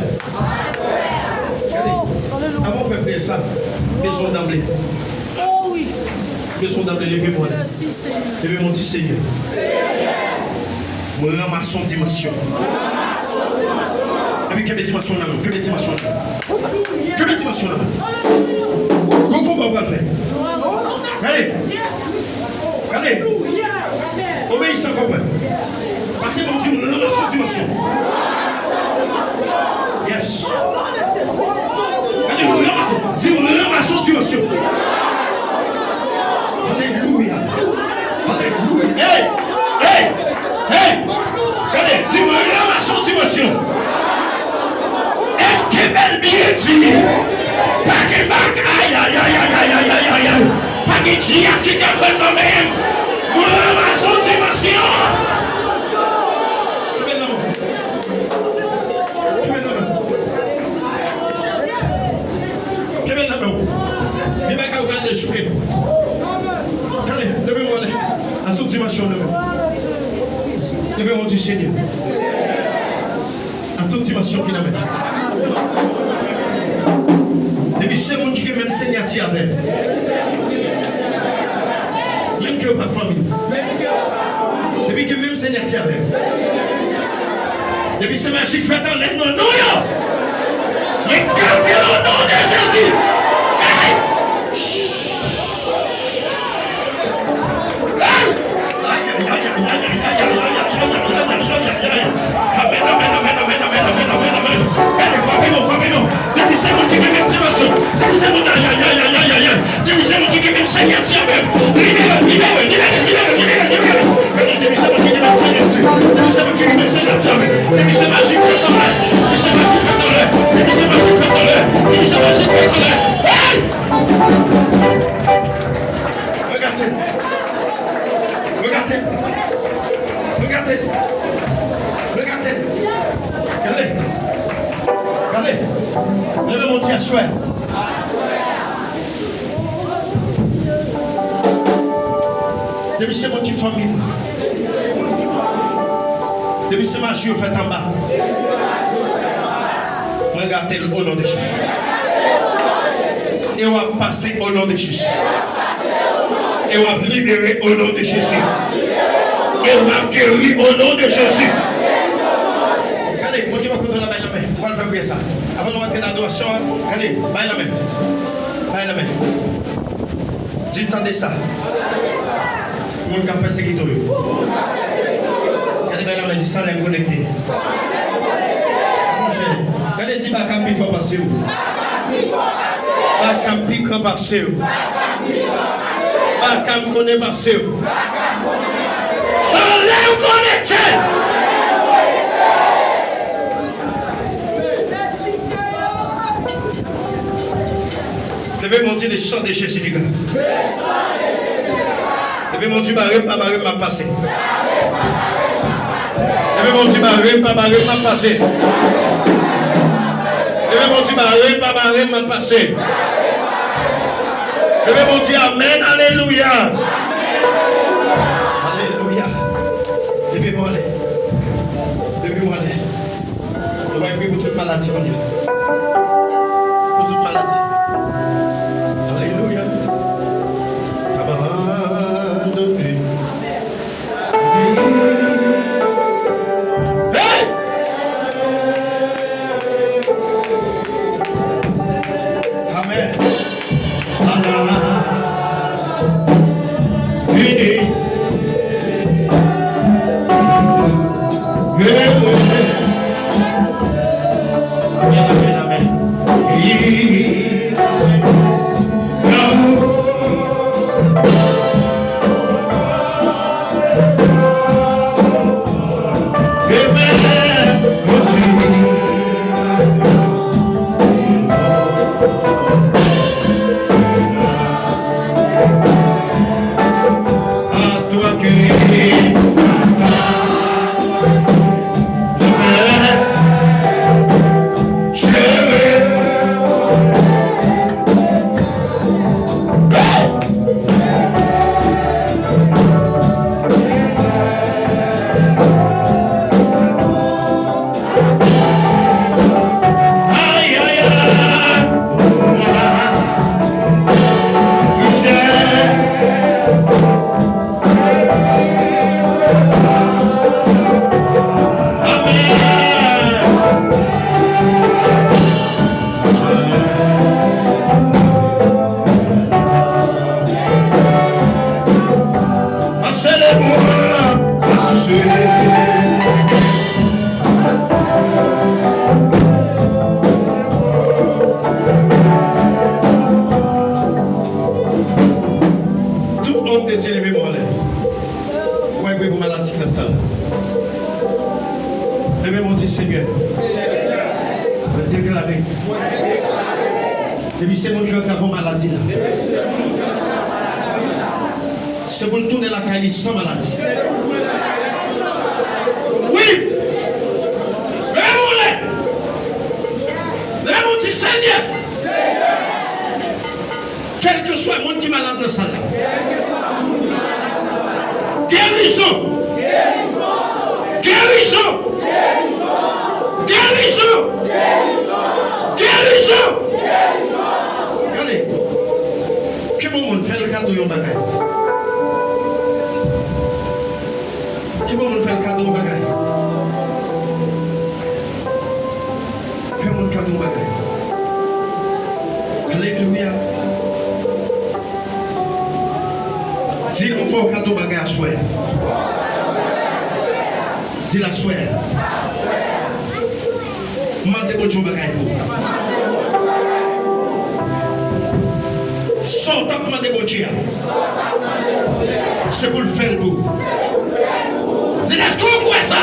B: Regardez. Avant de faire prier ça, besoin d'emblée.
C: Oh oui.
B: Besoin d'emblée, levez-moi.
C: Merci Seigneur.
B: Levez-moi, dit Seigneur. Nous ramassons dimension. Et puis, quelle dimension là? Quelle dimension là? Quelle dimension là? Comment on va le faire? Allez. Allez. Obéissez encore. Passez mon Dieu, nous ramassons dimension. Yes. Allez, nous ramassons. Dis, nous ramassons dimension. Alléluia. Alléluia. Hey! Hey! Hey! Allez, dis, nous ramassons dimension. Et quel bel billet dit. Pas que bac. Aïe, aïe, aïe, aïe, aïe, aïe, aïe, aïe. Pas que Dieu qui t'a fait toi-même. Nous ramassons dimension. Allez, levez-moi à toute dimension. Levez-moi du Seigneur. À toute dimension qu'il amène. Depuis c'est mon Dieu qui même Seigneur t'y avait. Même que pas famille. Depuis que même Seigneur t'y avait. Depuis c'est magique fait en l'air. Non, non, mais gardez le nom de Jésus. Levez mon Dieu à souhait. Depuis c'est mon qui famille. Depuis c'est ma chie fait en bas. Regardez au nom de Jésus. Et on va passer au nom de Jésus. Et on va libérer au nom de Jésus. Et on va guérir au nom de Jésus. Regardez, moi qui va contrôler la main. On va faire prier ça. Avant de rentrer dans l'adoration, regardez, baille la main. Baille la main. Dis, entendez ça. Tout le monde qui a persécuté. Regardez, baille la main, dis ça, elle est connectée. Regardez, dis, Bakampi, il faut passer où? Bakampi, il faut passer où? Bakampi, connaît passer où? Ça, elle est connectée. Levez mon Dieu, les chants de Jésus du gars. Levez mon Dieu, barré, pas barré, m'a passé. Levez mon Dieu, barré, pas barré, m'a passé. Levez mon Dieu, barré, pas barré, m'a passé. Levez mon Dieu, amen, alléluia. Alléluia. Levez-moi les. Levez-moi les. On va prier pour toute maladie. Pour toute maladie. Alléluia. Abandonné. Hey! Amen. Fini. Amen, amen, amen. homme de Dieu, levez-moi là. Ouais, oui, vous maladie dans la salle. Levez-moi, dit Seigneur. Je déclare. Depuis c'est mon cœur qui a maladie là. C'est pour le tourner la caille sans maladie. Oui! Levez-moi! Levez-moi, dit Seigneur! Quel que soit le monde qui est malade dans la salle. Guérison! Guérison! Guérison! Guérison! Regardez. Que bon monde fait le cadeau de bagaille. Que bon monde fait le cadeau de bagaille. Fais mon cadeau de bagaille. Alléluia. Dis mon fort cadeau de bagaille à soi. Dis la soi. Mande bon Dieu bagaille pour. Sort à demander bon Dieu. C'est pour le faire pour. C'est est-ce qu'on croit ça?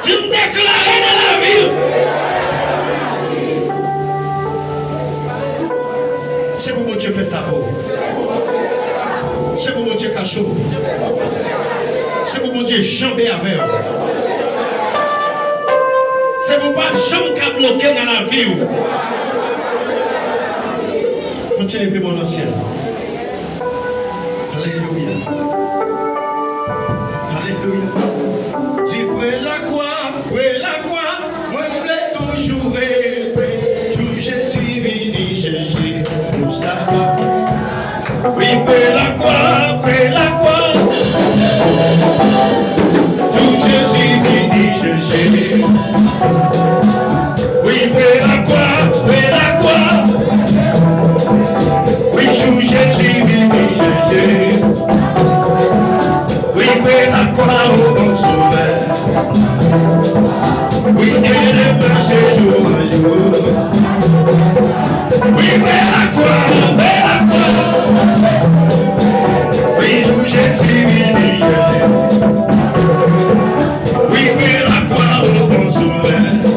B: Tu me déclares dans la ville. C'est pour bon Dieu faire ça pour. C'est pour mon Dieu cachot. C'est pour mon Dieu jambé avec. C'est pour pas jambe qui a bloqué dans la vie. Continuez de mon ciel. Alléluia. Alléluia. Si vous la croix, moi je voulais toujours rêver. Tout Jésus vini, Jésus, nous savons. Oui, la croix, tout Jésus vini, Jésus. Oui, la croix. Oui, sous Jésus, vini, Jésus. Oui, la croix au bon sauveur. Oui, et le marché jour à jour. Oui, la croix. Oui, sous Jésus, vini, Jésus. Oui, la croix au bon sauveur.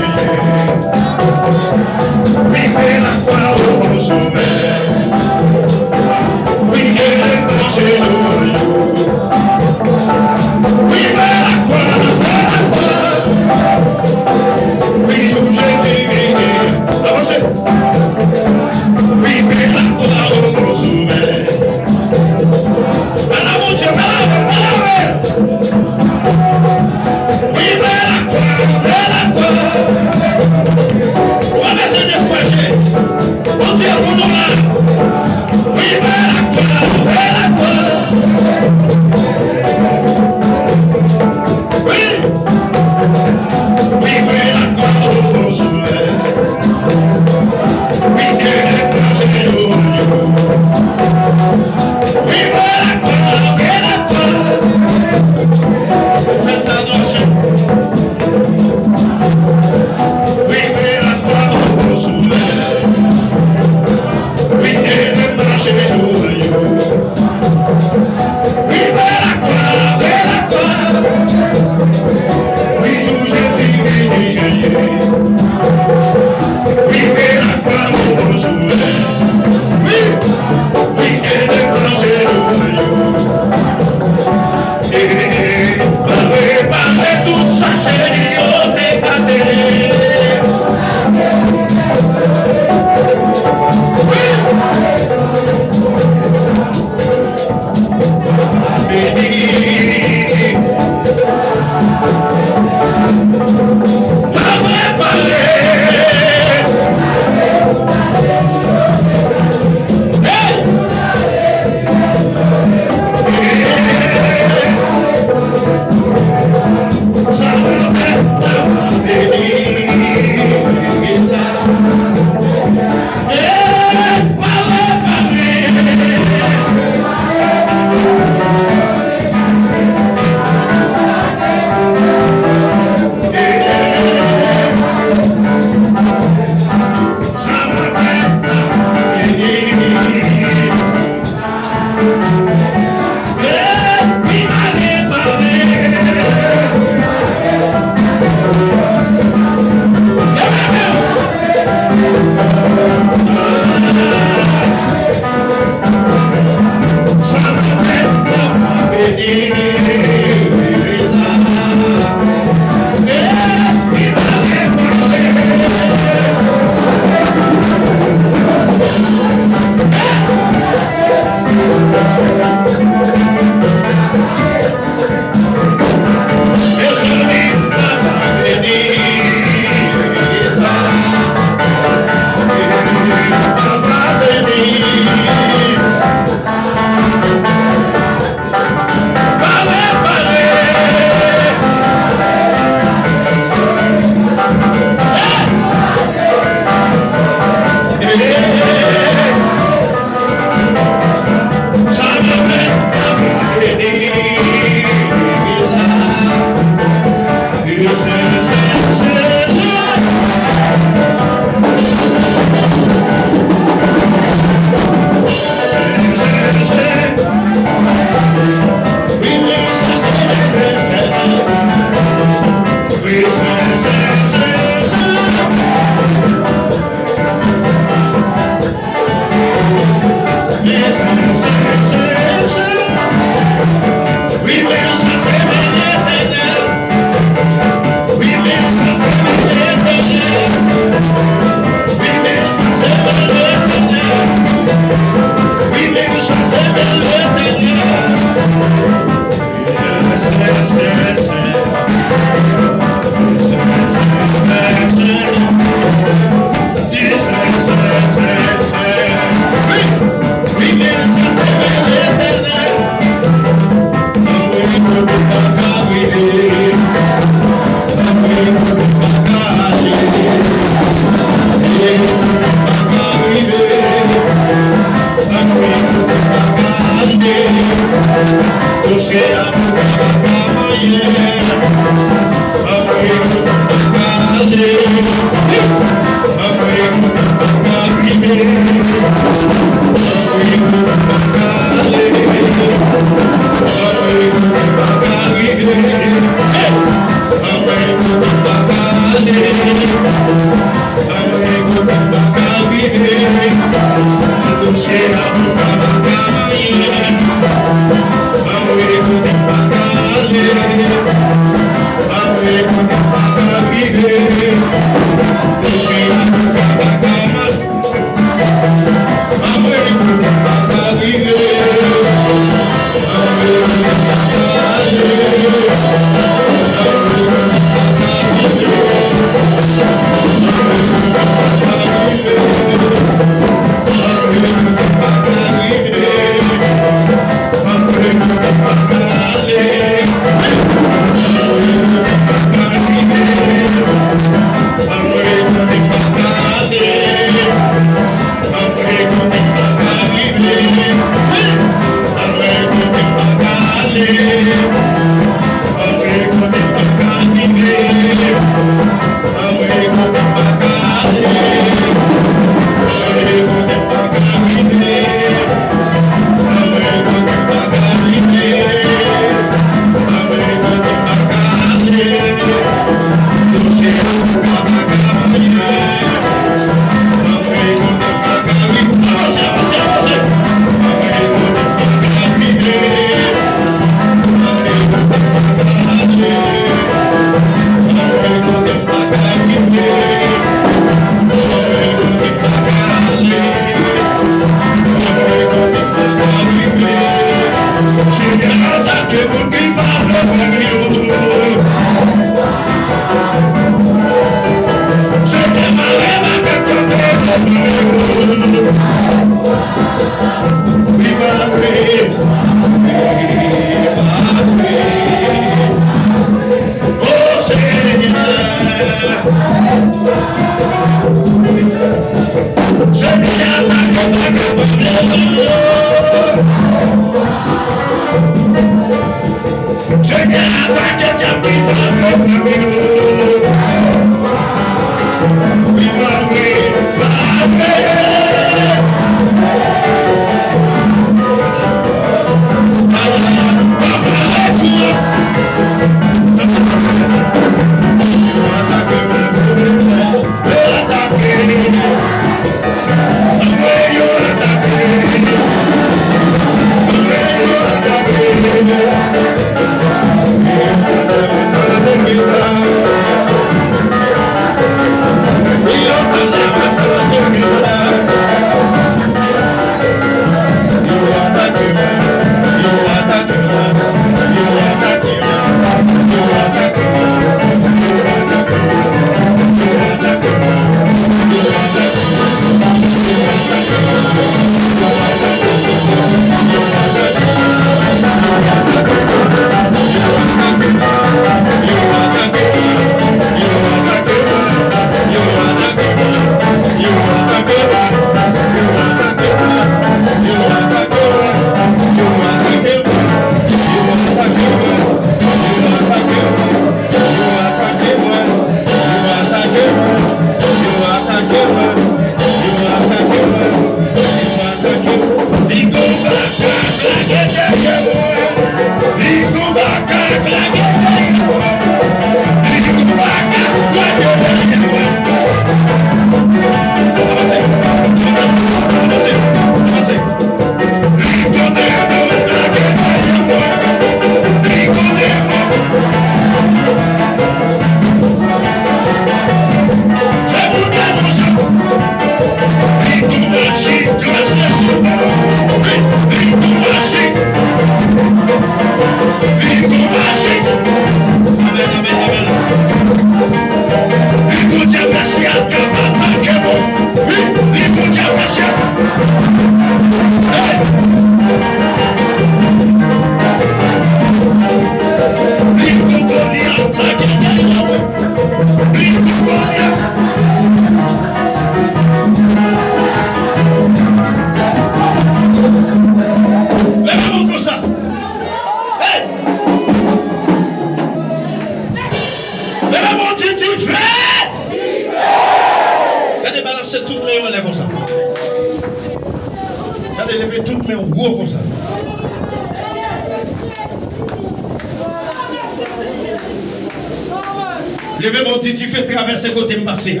B: Levez mon Dieu, tu fais traverser côté m'passé.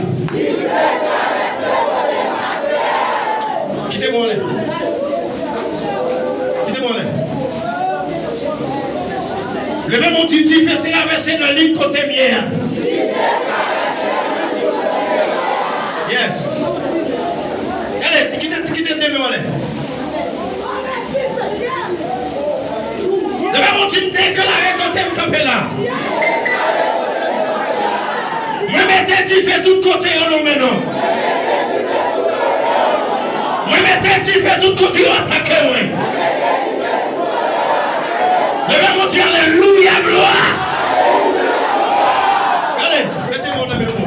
B: Quittez-moi là. Quittez-moi là. Levez mon Dieu, tu fais traverser la ligne côté mien. Yes. Allez, quittez-moi là. Levez mon Dieu, déclarez côté m'campé là. Moi mettez tu fais tout côté en nous maintenant. Moi mettez tu fais tout côté en attaquer moi. Levez mon Dieu, alléluia, gloire. Allez, mettez mon numéro.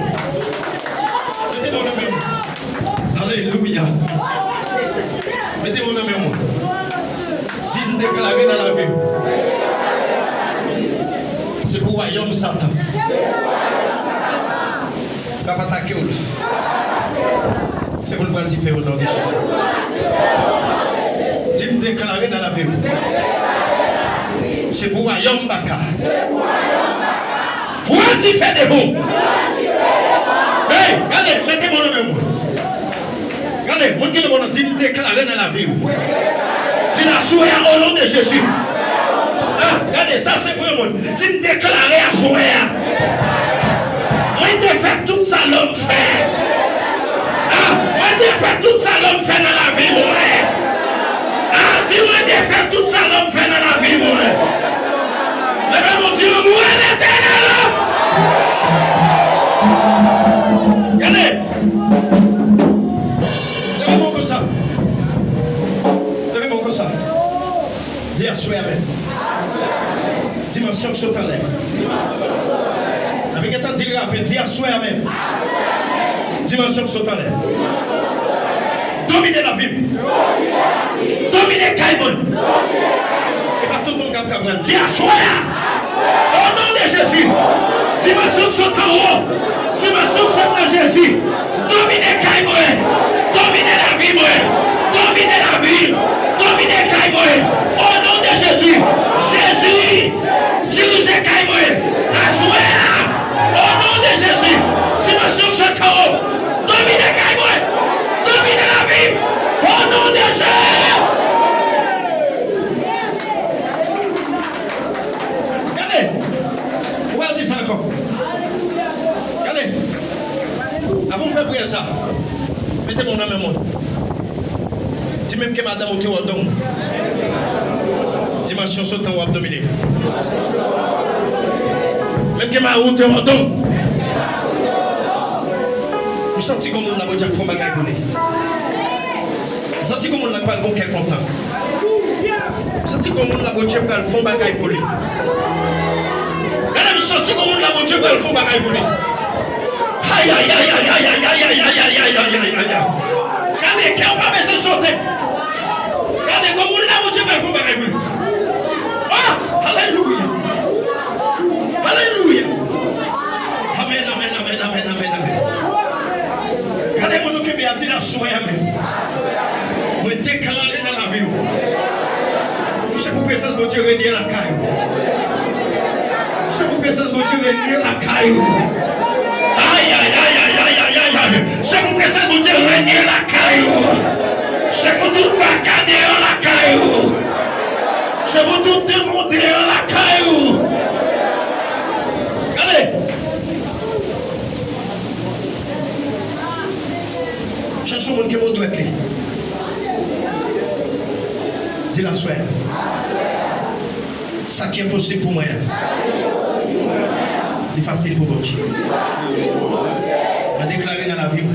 B: Mettez mon numéro. Alléluia. Mettez mon numéro. Dis-nous déclarer dans la vie. C'est pour royaume Satan. C'est pour le prendre différent au nom de Jésus. Dis-moi déclarer dans la vie. C'est pour royaume Baka. Pour un différent de vous. Hey, regardez, mettez mon nom. Regardez, vous dites mon nom, dis-moi déclarer dans la vie. Dis la souhait au nom de Jésus. Regardez, ça c'est pour le monde. Dis-moi déclarer à souhait. Moi, je fais tout ça l'homme fait. Moi, je fais tout ça l'homme fait dans la vie, moi. Dis-moi, je fais tout ça l'homme fait dans la vie, moi. Mais mon Dieu, moi, l'éternel. Regardez. Dimension qui sont en l'air. Avec un temps de dire, dis à soi même. Dimension qui sont en l'air. Dominer la vie. Dominer Caïmon. Et pas tout le monde qui a capable. Dis à soi. Au nom de Jésus. Dimension qui sont en haut. Dimension qui sont en Jésus. Dominer Caïmon. Dominer la vie. Dominer la vie. Dominer Caïmon. Au nom de Jésus. Jésus. Dirigez Caïmon. À soi. Au nom de Jésus. Dimension qui sont en haut. Dominer Caïmon. Dominer la vie. Au nom de Jésus. Regardez. On va dire ça encore. Regardez. Avant de faire prier ça, mettez mon âme et mon. Dis même que madame au théodon. Dimension sautant ou abdominée. Même que ma route théodon. Vous sentez comme on a besoin de faire bagaille pour lui. Vous sentez comme on a pas le bon qui est content. Vous sentez comme on a besoin de faire bagaille pour lui. Vous sentez comme on a besoin de faire bagaille pour lui. Aïe aïe aïe aïe aïe aïe aïe aïe aïe aïe aïe aïe aïe aïe. Regardez qui on va me sauter. Regardez comme on a besoin de faire bagaille pour lui. Ah, alléluia. Alléluia. Amen amen amen amen amen amen. Regardez mon qui vient dire la soirée même. Vous déclarez dans la vie. Je vous présente mon Dieu renier la caille. Je vous présente mon Dieu renier la caille. Aïe aïe aïe aïe aïe aïe aïe. Je vous présente mon Dieu renier la caille. Je vous tout bagarder la caille. Je vous tout demander la caille. Regardez. Cherchez mon qui vous doit clé. Dis la soirée. Ça qui est possible pour moi. C'est facile pour vous. On a déclaré dans la vie.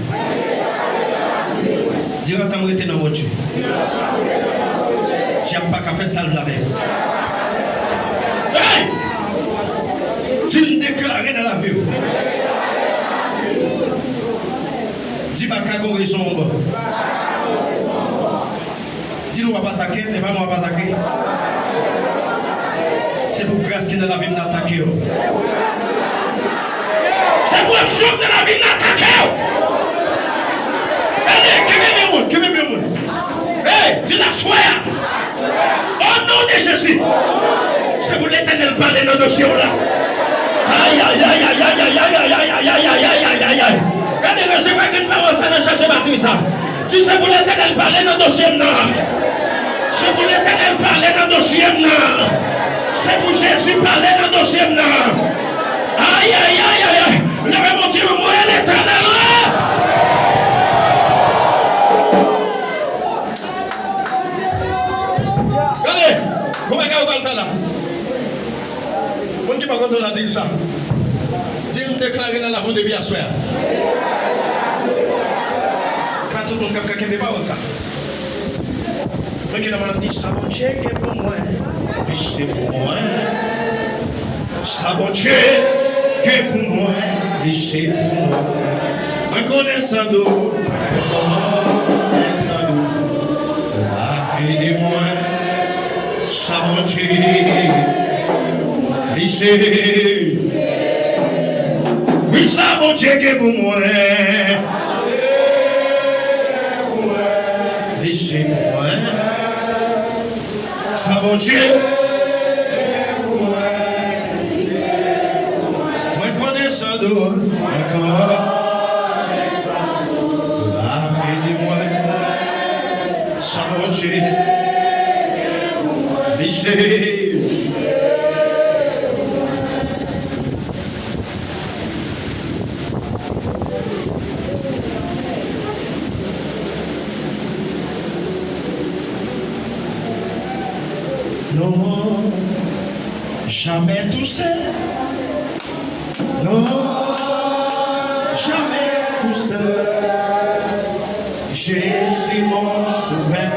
B: Dis à t'en rester dans mon Dieu. Tu n'as pas qu'à faire salve la veille. Hey! Tu me déclares dans la vie. Dis pas qu'à go raison. Dis-nous va pas attaquer, mais pas moi va attaquer. C'est pour grâce qui dans la vie m'attaquer. C'est pour option de la vie m'attaquer. Allez, que même monde. Hey, dis la soirée. Au nom de Jésus. C'est pour l'Éternel parler dans le dossier là. Aïe aïe aïe aïe aïe aïe aïe aïe aïe aïe aïe aïe aïe aïe. Regardez, je sais pas qu'une parole ça ne cherche pas tout ça. Si c'est pour l'Éternel parler dans le dossier là. C'est pour l'Éternel parler dans le dossier là. C'est pour Jésus parler dans le dossier là. Aïe aïe aïe aïe aïe. Levez mon Dieu, moi l'Éternel là. Regardez, comment est-ce qu'on va le faire là? Vous qui ne pouvez pas dire ça. Si vous déclarez dans la route de vie à soir. Quand tout le monde ne peut pas ça. Moi qui n'a dit ça, bon Dieu, qui est pour moi. C'est pour moi. Ça, bon Dieu, qui est pour moi. C'est pour moi. Reconnaissant d'eau. Reconnaissant d'eau. Aidez-moi. Ça, bon Dieu. Lycée. Oui, ça, mon Dieu, qui est pour moi. Lycée pour moi. Ça, mon Dieu. Moi, connaissant d'eau. Aidez-moi. Ça, mon Dieu. Lycée. Non, jamais tout seul. Non, jamais tout seul. Jésus mon sauveur,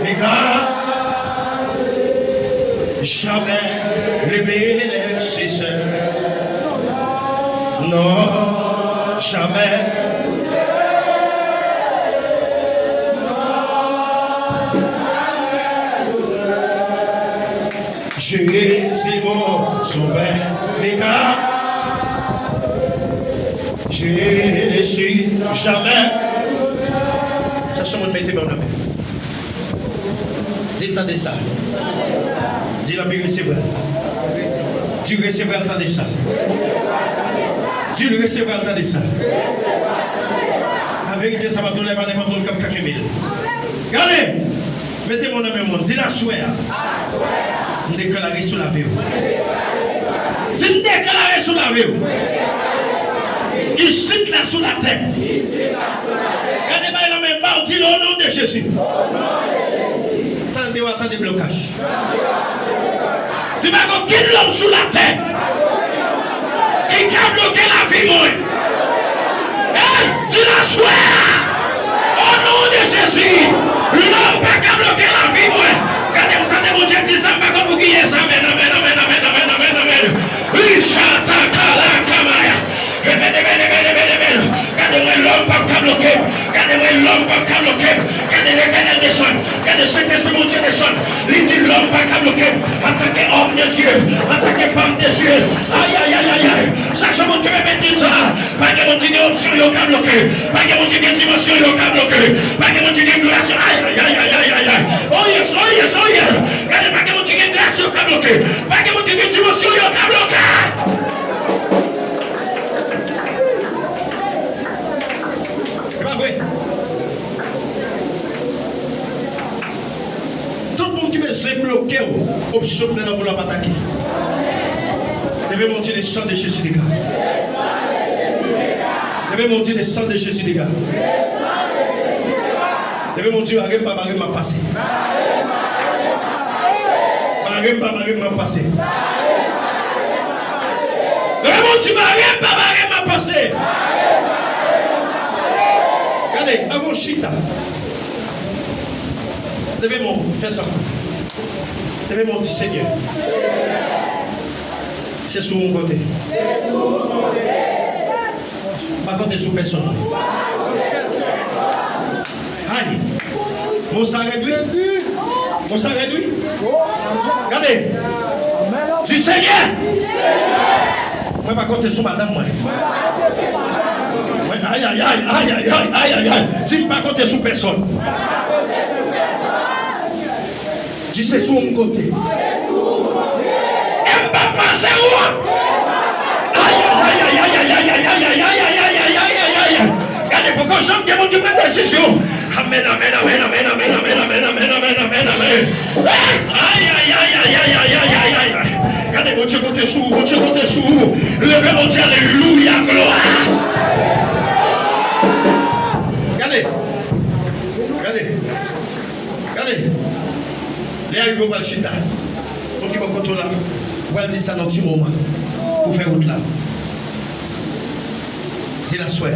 B: mes gars. jamais les bénéficiaires. Non, jamais. Jésus mon sauveur, les gars. Je ne suis jamais. Cherchez mon mettez mon nom. Dis-le ça. Dis la Bible recevra. Tu recevras entendre ça. Tu le recevras entendre ça. La vérité, ça va tout lever n'importe où comme 4 000. Regardez. Mettez mon nom et mon. Dis la souhait. Je déclare sous la vie. Je déclare sous la vie. Ici là sous la terre. Regardez-moi la même part, dit au nom de Jésus. Attendez, attendez blocage. Dis-moi qu'il y a l'homme sous la terre. Qui a bloqué la vie, moi. Dis la soirée. Au nom de Jésus. L'homme n'a qu'à bloquer la vie, moi. Regardez-moi, attendez, mon Dieu, dis ça, pas comme vous qui est ça. Amen, amen, amen, amen, amen, amen, amen. Regardez-moi l'homme pas bloquer. Regardez-moi l'homme pas bloquer. Regardez l'Éternel descend. Regardez cet esprit mon Dieu descend. Il dit l'homme pas bloquer. Attaquez homme de Dieu. Attaquez femme de Dieu. Aïe aïe aïe aïe aïe. Sachez mon Dieu me dit ça. Pas que mon Dieu d'option il a bloqué. Pas que mon Dieu de dimension il a bloqué. Pas que mon Dieu de grâce. Aïe aïe aïe aïe aïe aïe. Oh yes oh yes oh yes. Regardez pas que mon Dieu de grâce il a bloqué. Pas que mon Dieu de dimension il a bloqué. Tout le monde qui veut se bloquer, option de la vouloir attaquer. Devez monter le sang de Jésus, les gars. Devez monter le sang de Jésus, les gars. Devez monter à Remba, m'a passé. M'a passé. Devez monter m'a passé. Regardez, avant Chita. Devez monter, fais ça. Devez monter, Seigneur. C'est sous mon côté. Pas côté sous personne. Aïe. Mon sang réduit. Mon sang réduit. Regardez. Du Seigneur. Moi, pas côté sous madame, moi. Aïe, aïe, aïe, aïe, aïe, aïe, aïe, aïe. Dis pas côté sous personne. Dis c'est sous mon côté. Elle va passer où? Aïe, aïe, aïe, aïe, aïe, aïe, aïe, aïe, aïe, aïe, aïe, aïe, aïe, aïe, aïe. Regardez pourquoi j'aime que mon Dieu prenne décision. Amen, amen, amen, amen, amen, amen, amen, amen, amen, amen, amen. Aïe, aïe, aïe, aïe, aïe, aïe, aïe, aïe, aïe. Regardez mon Dieu côté sous, mon Dieu côté sous. Levez mon Dieu, alléluia, gloire. Regardez. Regardez. Regardez. Les arrivés au Chita. Pour qui va contrôler là. On va dire ça dans un petit moment. Pour faire route là. Dis la soirée.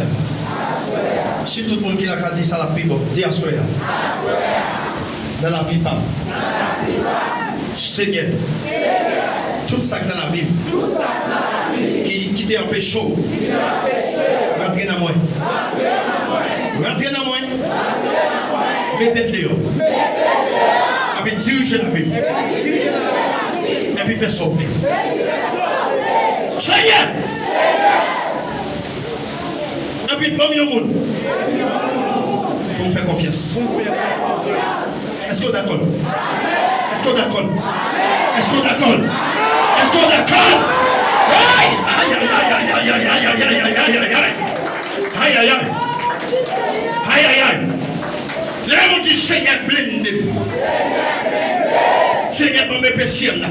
B: Si tout le monde qui l'a dit ça, la plus bonne. Dis la soirée. Dans la vie, pas. Seigneur. Tout ça dans la vie. Qui t'est empêché. Rentrez dans moi. Rentrez dans moi. Mettez-le dehors. Et puis dirigez la vie. Et puis faites sauver. Seigneur. Et puis premier monde. Pour me faire confiance. Est-ce qu'on est d'accord? Est-ce qu'on est d'accord? Est-ce qu'on est d'accord? Est-ce qu'on est d'accord? Aïe aïe aïe aïe aïe aïe aïe aïe aïe aïe aïe aïe aïe aïe aïe aïe aïe aïe. Là on dit Seigneur blinde. Seigneur mon péché là.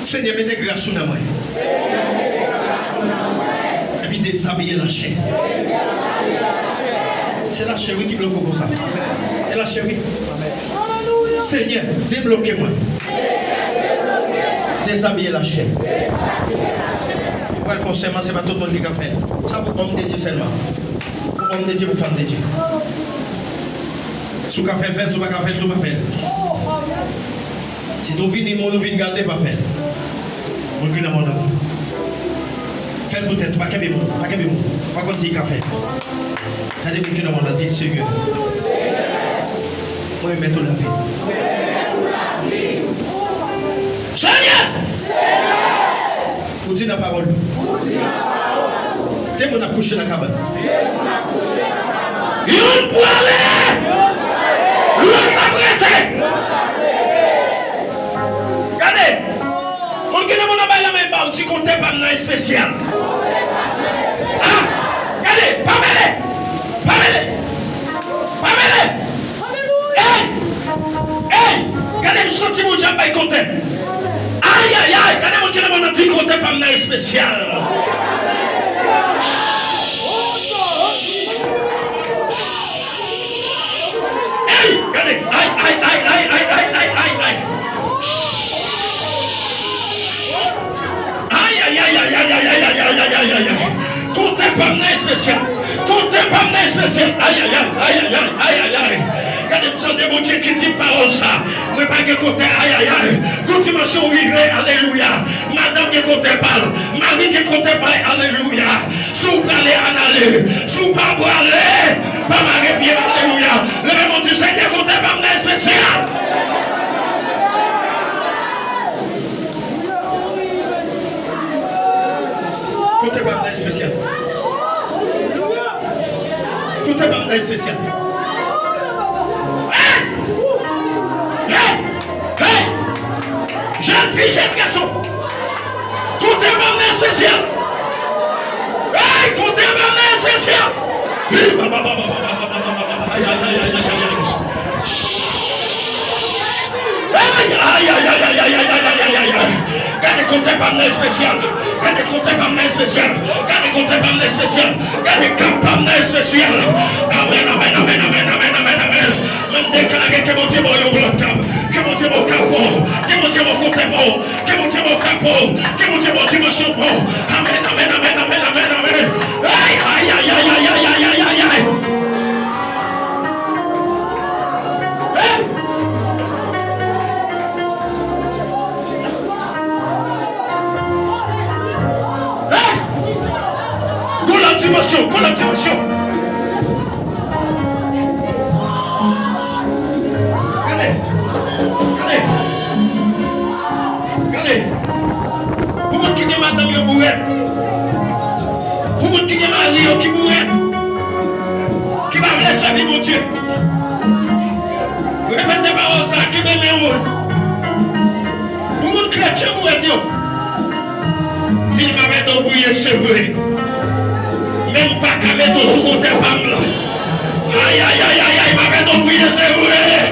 B: Seigneur mettez grâce sur moi. Et puis déshabiller la chair. C'est la chair qui bloque comme ça. C'est la chair. Seigneur, débloquez-moi. Déshabiller la chair. Ouais, forcément, c'est pas tout le monde qui a fait. Ça pour comme Dieu seulement. homme de Dieu ou femme de Dieu. Si vous avez fait, si vous n'avez pas fait, vous n'avez pas fait. Si vous venez, vous venez garder, pas faire. Vous venez dans mon amour. Faites peut-être, pas qu'un bémon, pas qu'un bémon. Pas qu'on dit qu'à faire. Regardez, vous venez dans mon amour, dites Seigneur. Moi, je mets tout la vie. Seigneur! Vous dites la parole. Dès qu'on a couché dans la cabane. Yon pour aller! L'autre a prêté! Regardez! On qui n'a pas la même part, tu comptes pas dans spécial. Ah! Regardez! Pas mêlé! Pas mêlé! Pas mêlé! Hey! Hey! Regardez, je sens que mon jambe est compté. Aïe aïe aïe! Regardez, mon qui n'a pas dit compte pas dans spécial. Regardez, aïe, aïe, aïe, aïe, aïe, aïe, aïe, aïe, aïe. Aïe, aïe, aïe, aïe, aïe, aïe, aïe, aïe, aïe, aïe, aïe, aïe. Comptez pas mon spécial. Comptez pas mon spécial. Aïe, aïe, aïe, aïe, aïe, aïe, aïe, aïe. Regardez, vous sentez mon Dieu qui dit parole ça. Moi, pas que compter, aïe, aïe, aïe. Quand tu m'as souri, alléluia. Madame qui comptait pas. Marie qui comptait pas, alléluia. Si vous parlez, en aller. Si vous pas pour aller. Pas marrer bien, alléluia. Le même Dieu, c'est que comptez pas mon spécial. Comptez pas mon spécial. Comptez pas mon spécial. Jeune fille, jeune garçon. Comptez pas mon spécial. Hey, comptez pas mon spécial. Aïe, aïe, aïe, aïe, aïe, aïe, aïe, aïe, aïe, aïe. Gardez comptez pas mon spécial. Gardez comptez pas mon spécial. Gardez comptez pas mon spécial. Gardez cap pas mon spécial. Amen, amen, amen, amen, amen, amen, amen. Même déclaré que mon Dieu m'a eu le cap. Que mon Dieu m'a capot. Que mon Dieu m'a compté bon. Que mon Dieu m'a capot. Que mon Dieu m'a dimension bon. Amen, amen, amen, amen, amen, amen. Aïe, aïe, aïe, aïe, aïe, aïe, aïe, aïe, aïe, aïe. Dimension, qu'on a dimension. Regardez, regardez, regardez. Pour vous qui dit madame yo bourrette, pour vous qui dit mari yo qui bourrette, qui va laisser vie mon Dieu. Répétez parole ça qui m'aime au monde. Pour vous chrétien bourrette yo, s'il m'a mis dans bouillir c'est vrai. Même pas qu'à mettre sous côté femme là. Aïe, aïe, aïe, aïe, aïe, ma mère d'oublier, c'est vrai.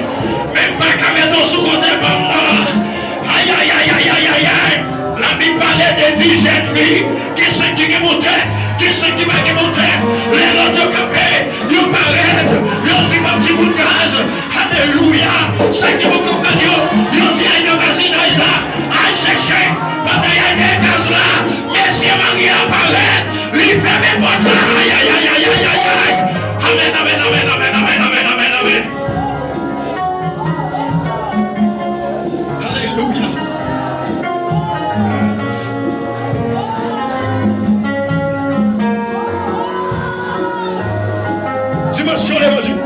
B: Même pas qu'à mettre sous côté femme là. Aïe, aïe, aïe, aïe, aïe, aïe, aïe. La Bible parlait de 10 jeunes filles. Qui c'est qui est monté? Qui c'est qui va monter? Les autres capés, ils paraissent. Ils ont dit un petit bout de gaz. Alléluia. C'est qui vont comprendre. Ils ont dit un magasinage là. Aïe, chercher. Pendant qu'il y a des gaz là. Messieurs Marie apparaît. Il fait mes portes là. Aïe, aïe, aïe, aïe, aïe, aïe, aïe. Amen, amen, amen, amen, amen, amen, amen, amen. Alléluia. Dimension l'évangile.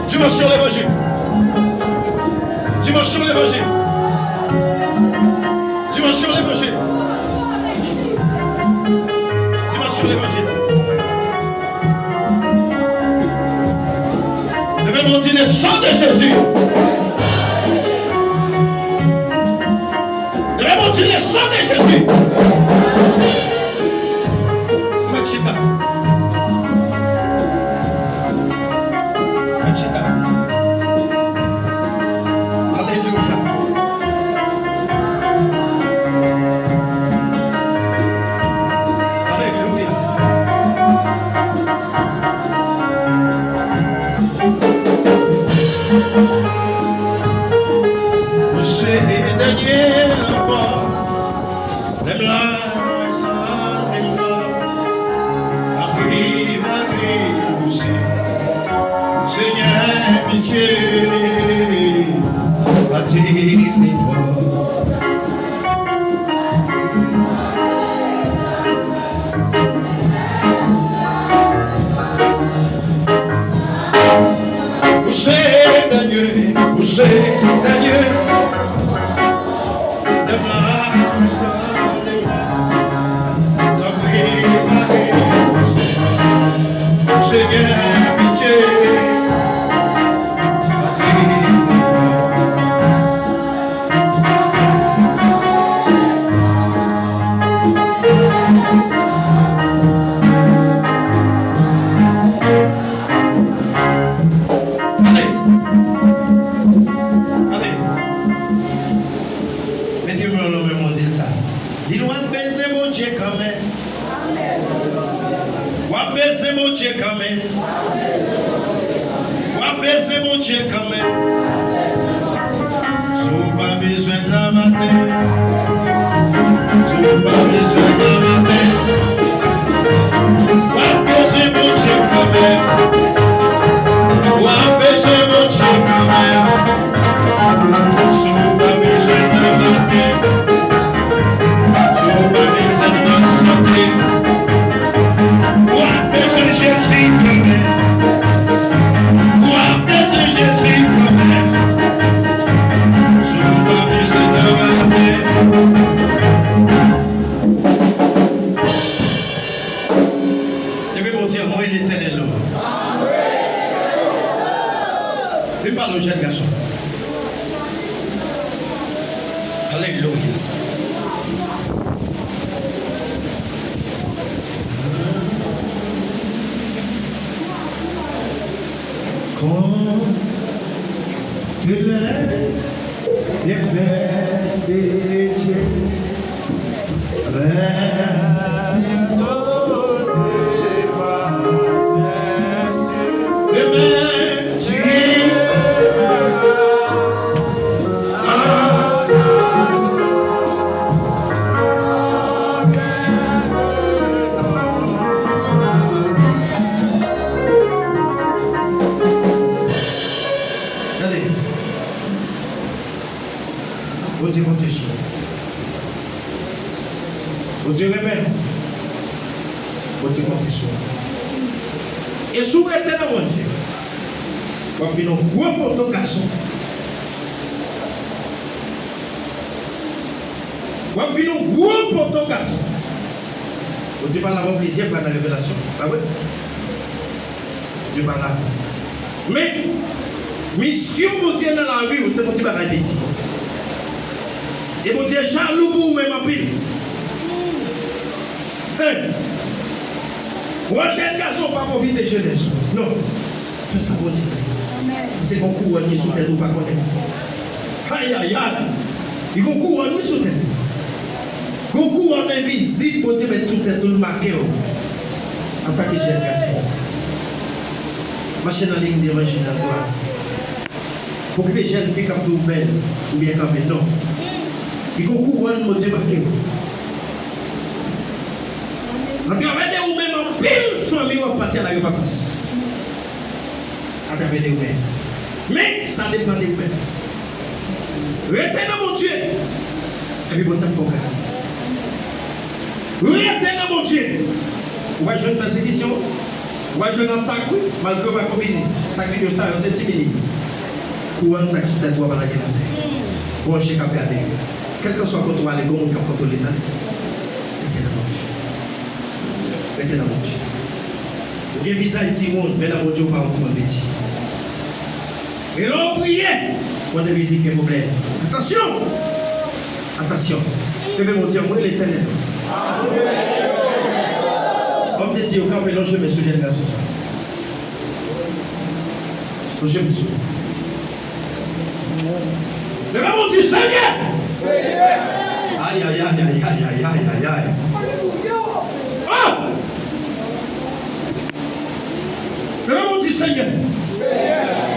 B: Dimension l'évangile. Dimension l'évangile. Dimension l'évangile. L'évangile. Le même on dit le sang de Jésus. Le même on dit le sang de Jésus. Machita. Machita. Alléluia. Arrive pitié, attire-toi. Où c'est Daniel, où c'est Daniel, de ma santé, Seigneur, pitié, allez, mettez-moi le même mot, dis ça. Dis-nous un baiser, mon Dieu, quand même. Wapese mon Dieu quand même. Wapese mon Dieu quand même. J'ai pas besoin de la matin. J'ai pas besoin de la matin. Wapese mon Dieu quand même. Wapese mon Dieu quand même. J'ai pas besoin de la matin. J'ai pas besoin de la santé. Jésus quand même. Jésus quand même. Je n'ai pas besoin de je vais vous dire, moi il est éternel. Je parle au jeune garçon. Alléluia. Quand tu lèves les vers des cieux, et souvent, tu es dans mon Dieu. Tu vas finir gros pour ton garçon. Tu vas finir gros pour ton garçon. Tu dis pas là, mon plaisir, pas la révélation. Ah oui? Tu dis pas là. Mais, mission, mon Dieu, dans la vie, c'est mon Dieu, pas petit. Et mon Dieu, jaloux pour vous-même en pile. Moi, jeune garçon, pas envie de jeunesse. Non. Fais ça pour Dieu. C'est qu'on court à nous sous tête ou pas connaître. Aïe, aïe, aïe. Il y a un cours à nous sous tête. Il y a un cours à invisible pour Dieu mettre sous tête tout le marqué. En tant que jeune garçon. Marcher dans la ligne d'évangile dans la gloire. Pour que les jeunes filles comme tout belle ou bien comme non. Il y a un cours à nous Dieu marqué. À travers de vous-même, en pile famille, on va partir à la repentance. À travers de vous-même. Mais ça dépend de vous-même. Restez dans mon Dieu. Et puis, bon, ça faut grâce. Restez dans mon Dieu. Vous voyez, je une persécution. Vous voyez, je une attaque. Malgré ma combiner. Ça qui est ça, c'est 10 minutes. Courant ça qui t'a droit à la guerre. Bon, j'ai qu'à perdre. Quel que soit contre les gars, on peut contrôler l'État. Restez dans mon Dieu. Mettez dans mon Dieu. Vous avez visage de monde, mais dans mon Dieu, pas un petit monde petit. Et l'on prie pour des visites qui problème. Attention! Attention. Je vais vous dire, moi, l'éternel. Comme je dis, quand je me souviens de la chose. Je me souviens. Je vais vous dire, Seigneur! Aïe, aïe, aïe, aïe, aïe, aïe, aïe, aïe. Ah! Je vais vous dire, Seigneur.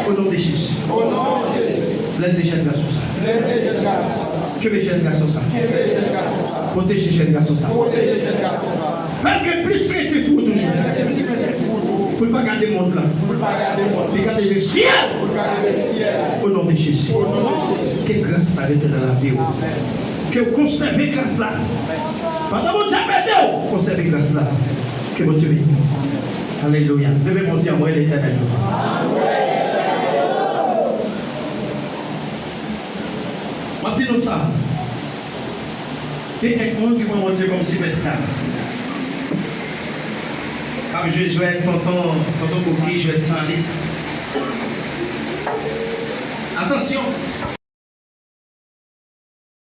B: Au nom de Jésus. Plein de jeunes garçons ça. Que les jeunes garçons ça. Protégez les jeunes garçons ça. Faites que plus chrétien pour toujours. Pour ne pas garder le monde là. Pour garder le ciel. Au nom de Jésus. Que grâce s'arrête dans la vie. Que vous conservez grâce là. Pendant que vous avez conservez grâce là. Que vous Dieu. Alléluia. Levez mon Dieu à moi l'éternel. On dit nous ça. Il y a quelqu'un qui va monter comme superstar. Comme je vais être tonton Coquille, je vais être sans liste. Attention.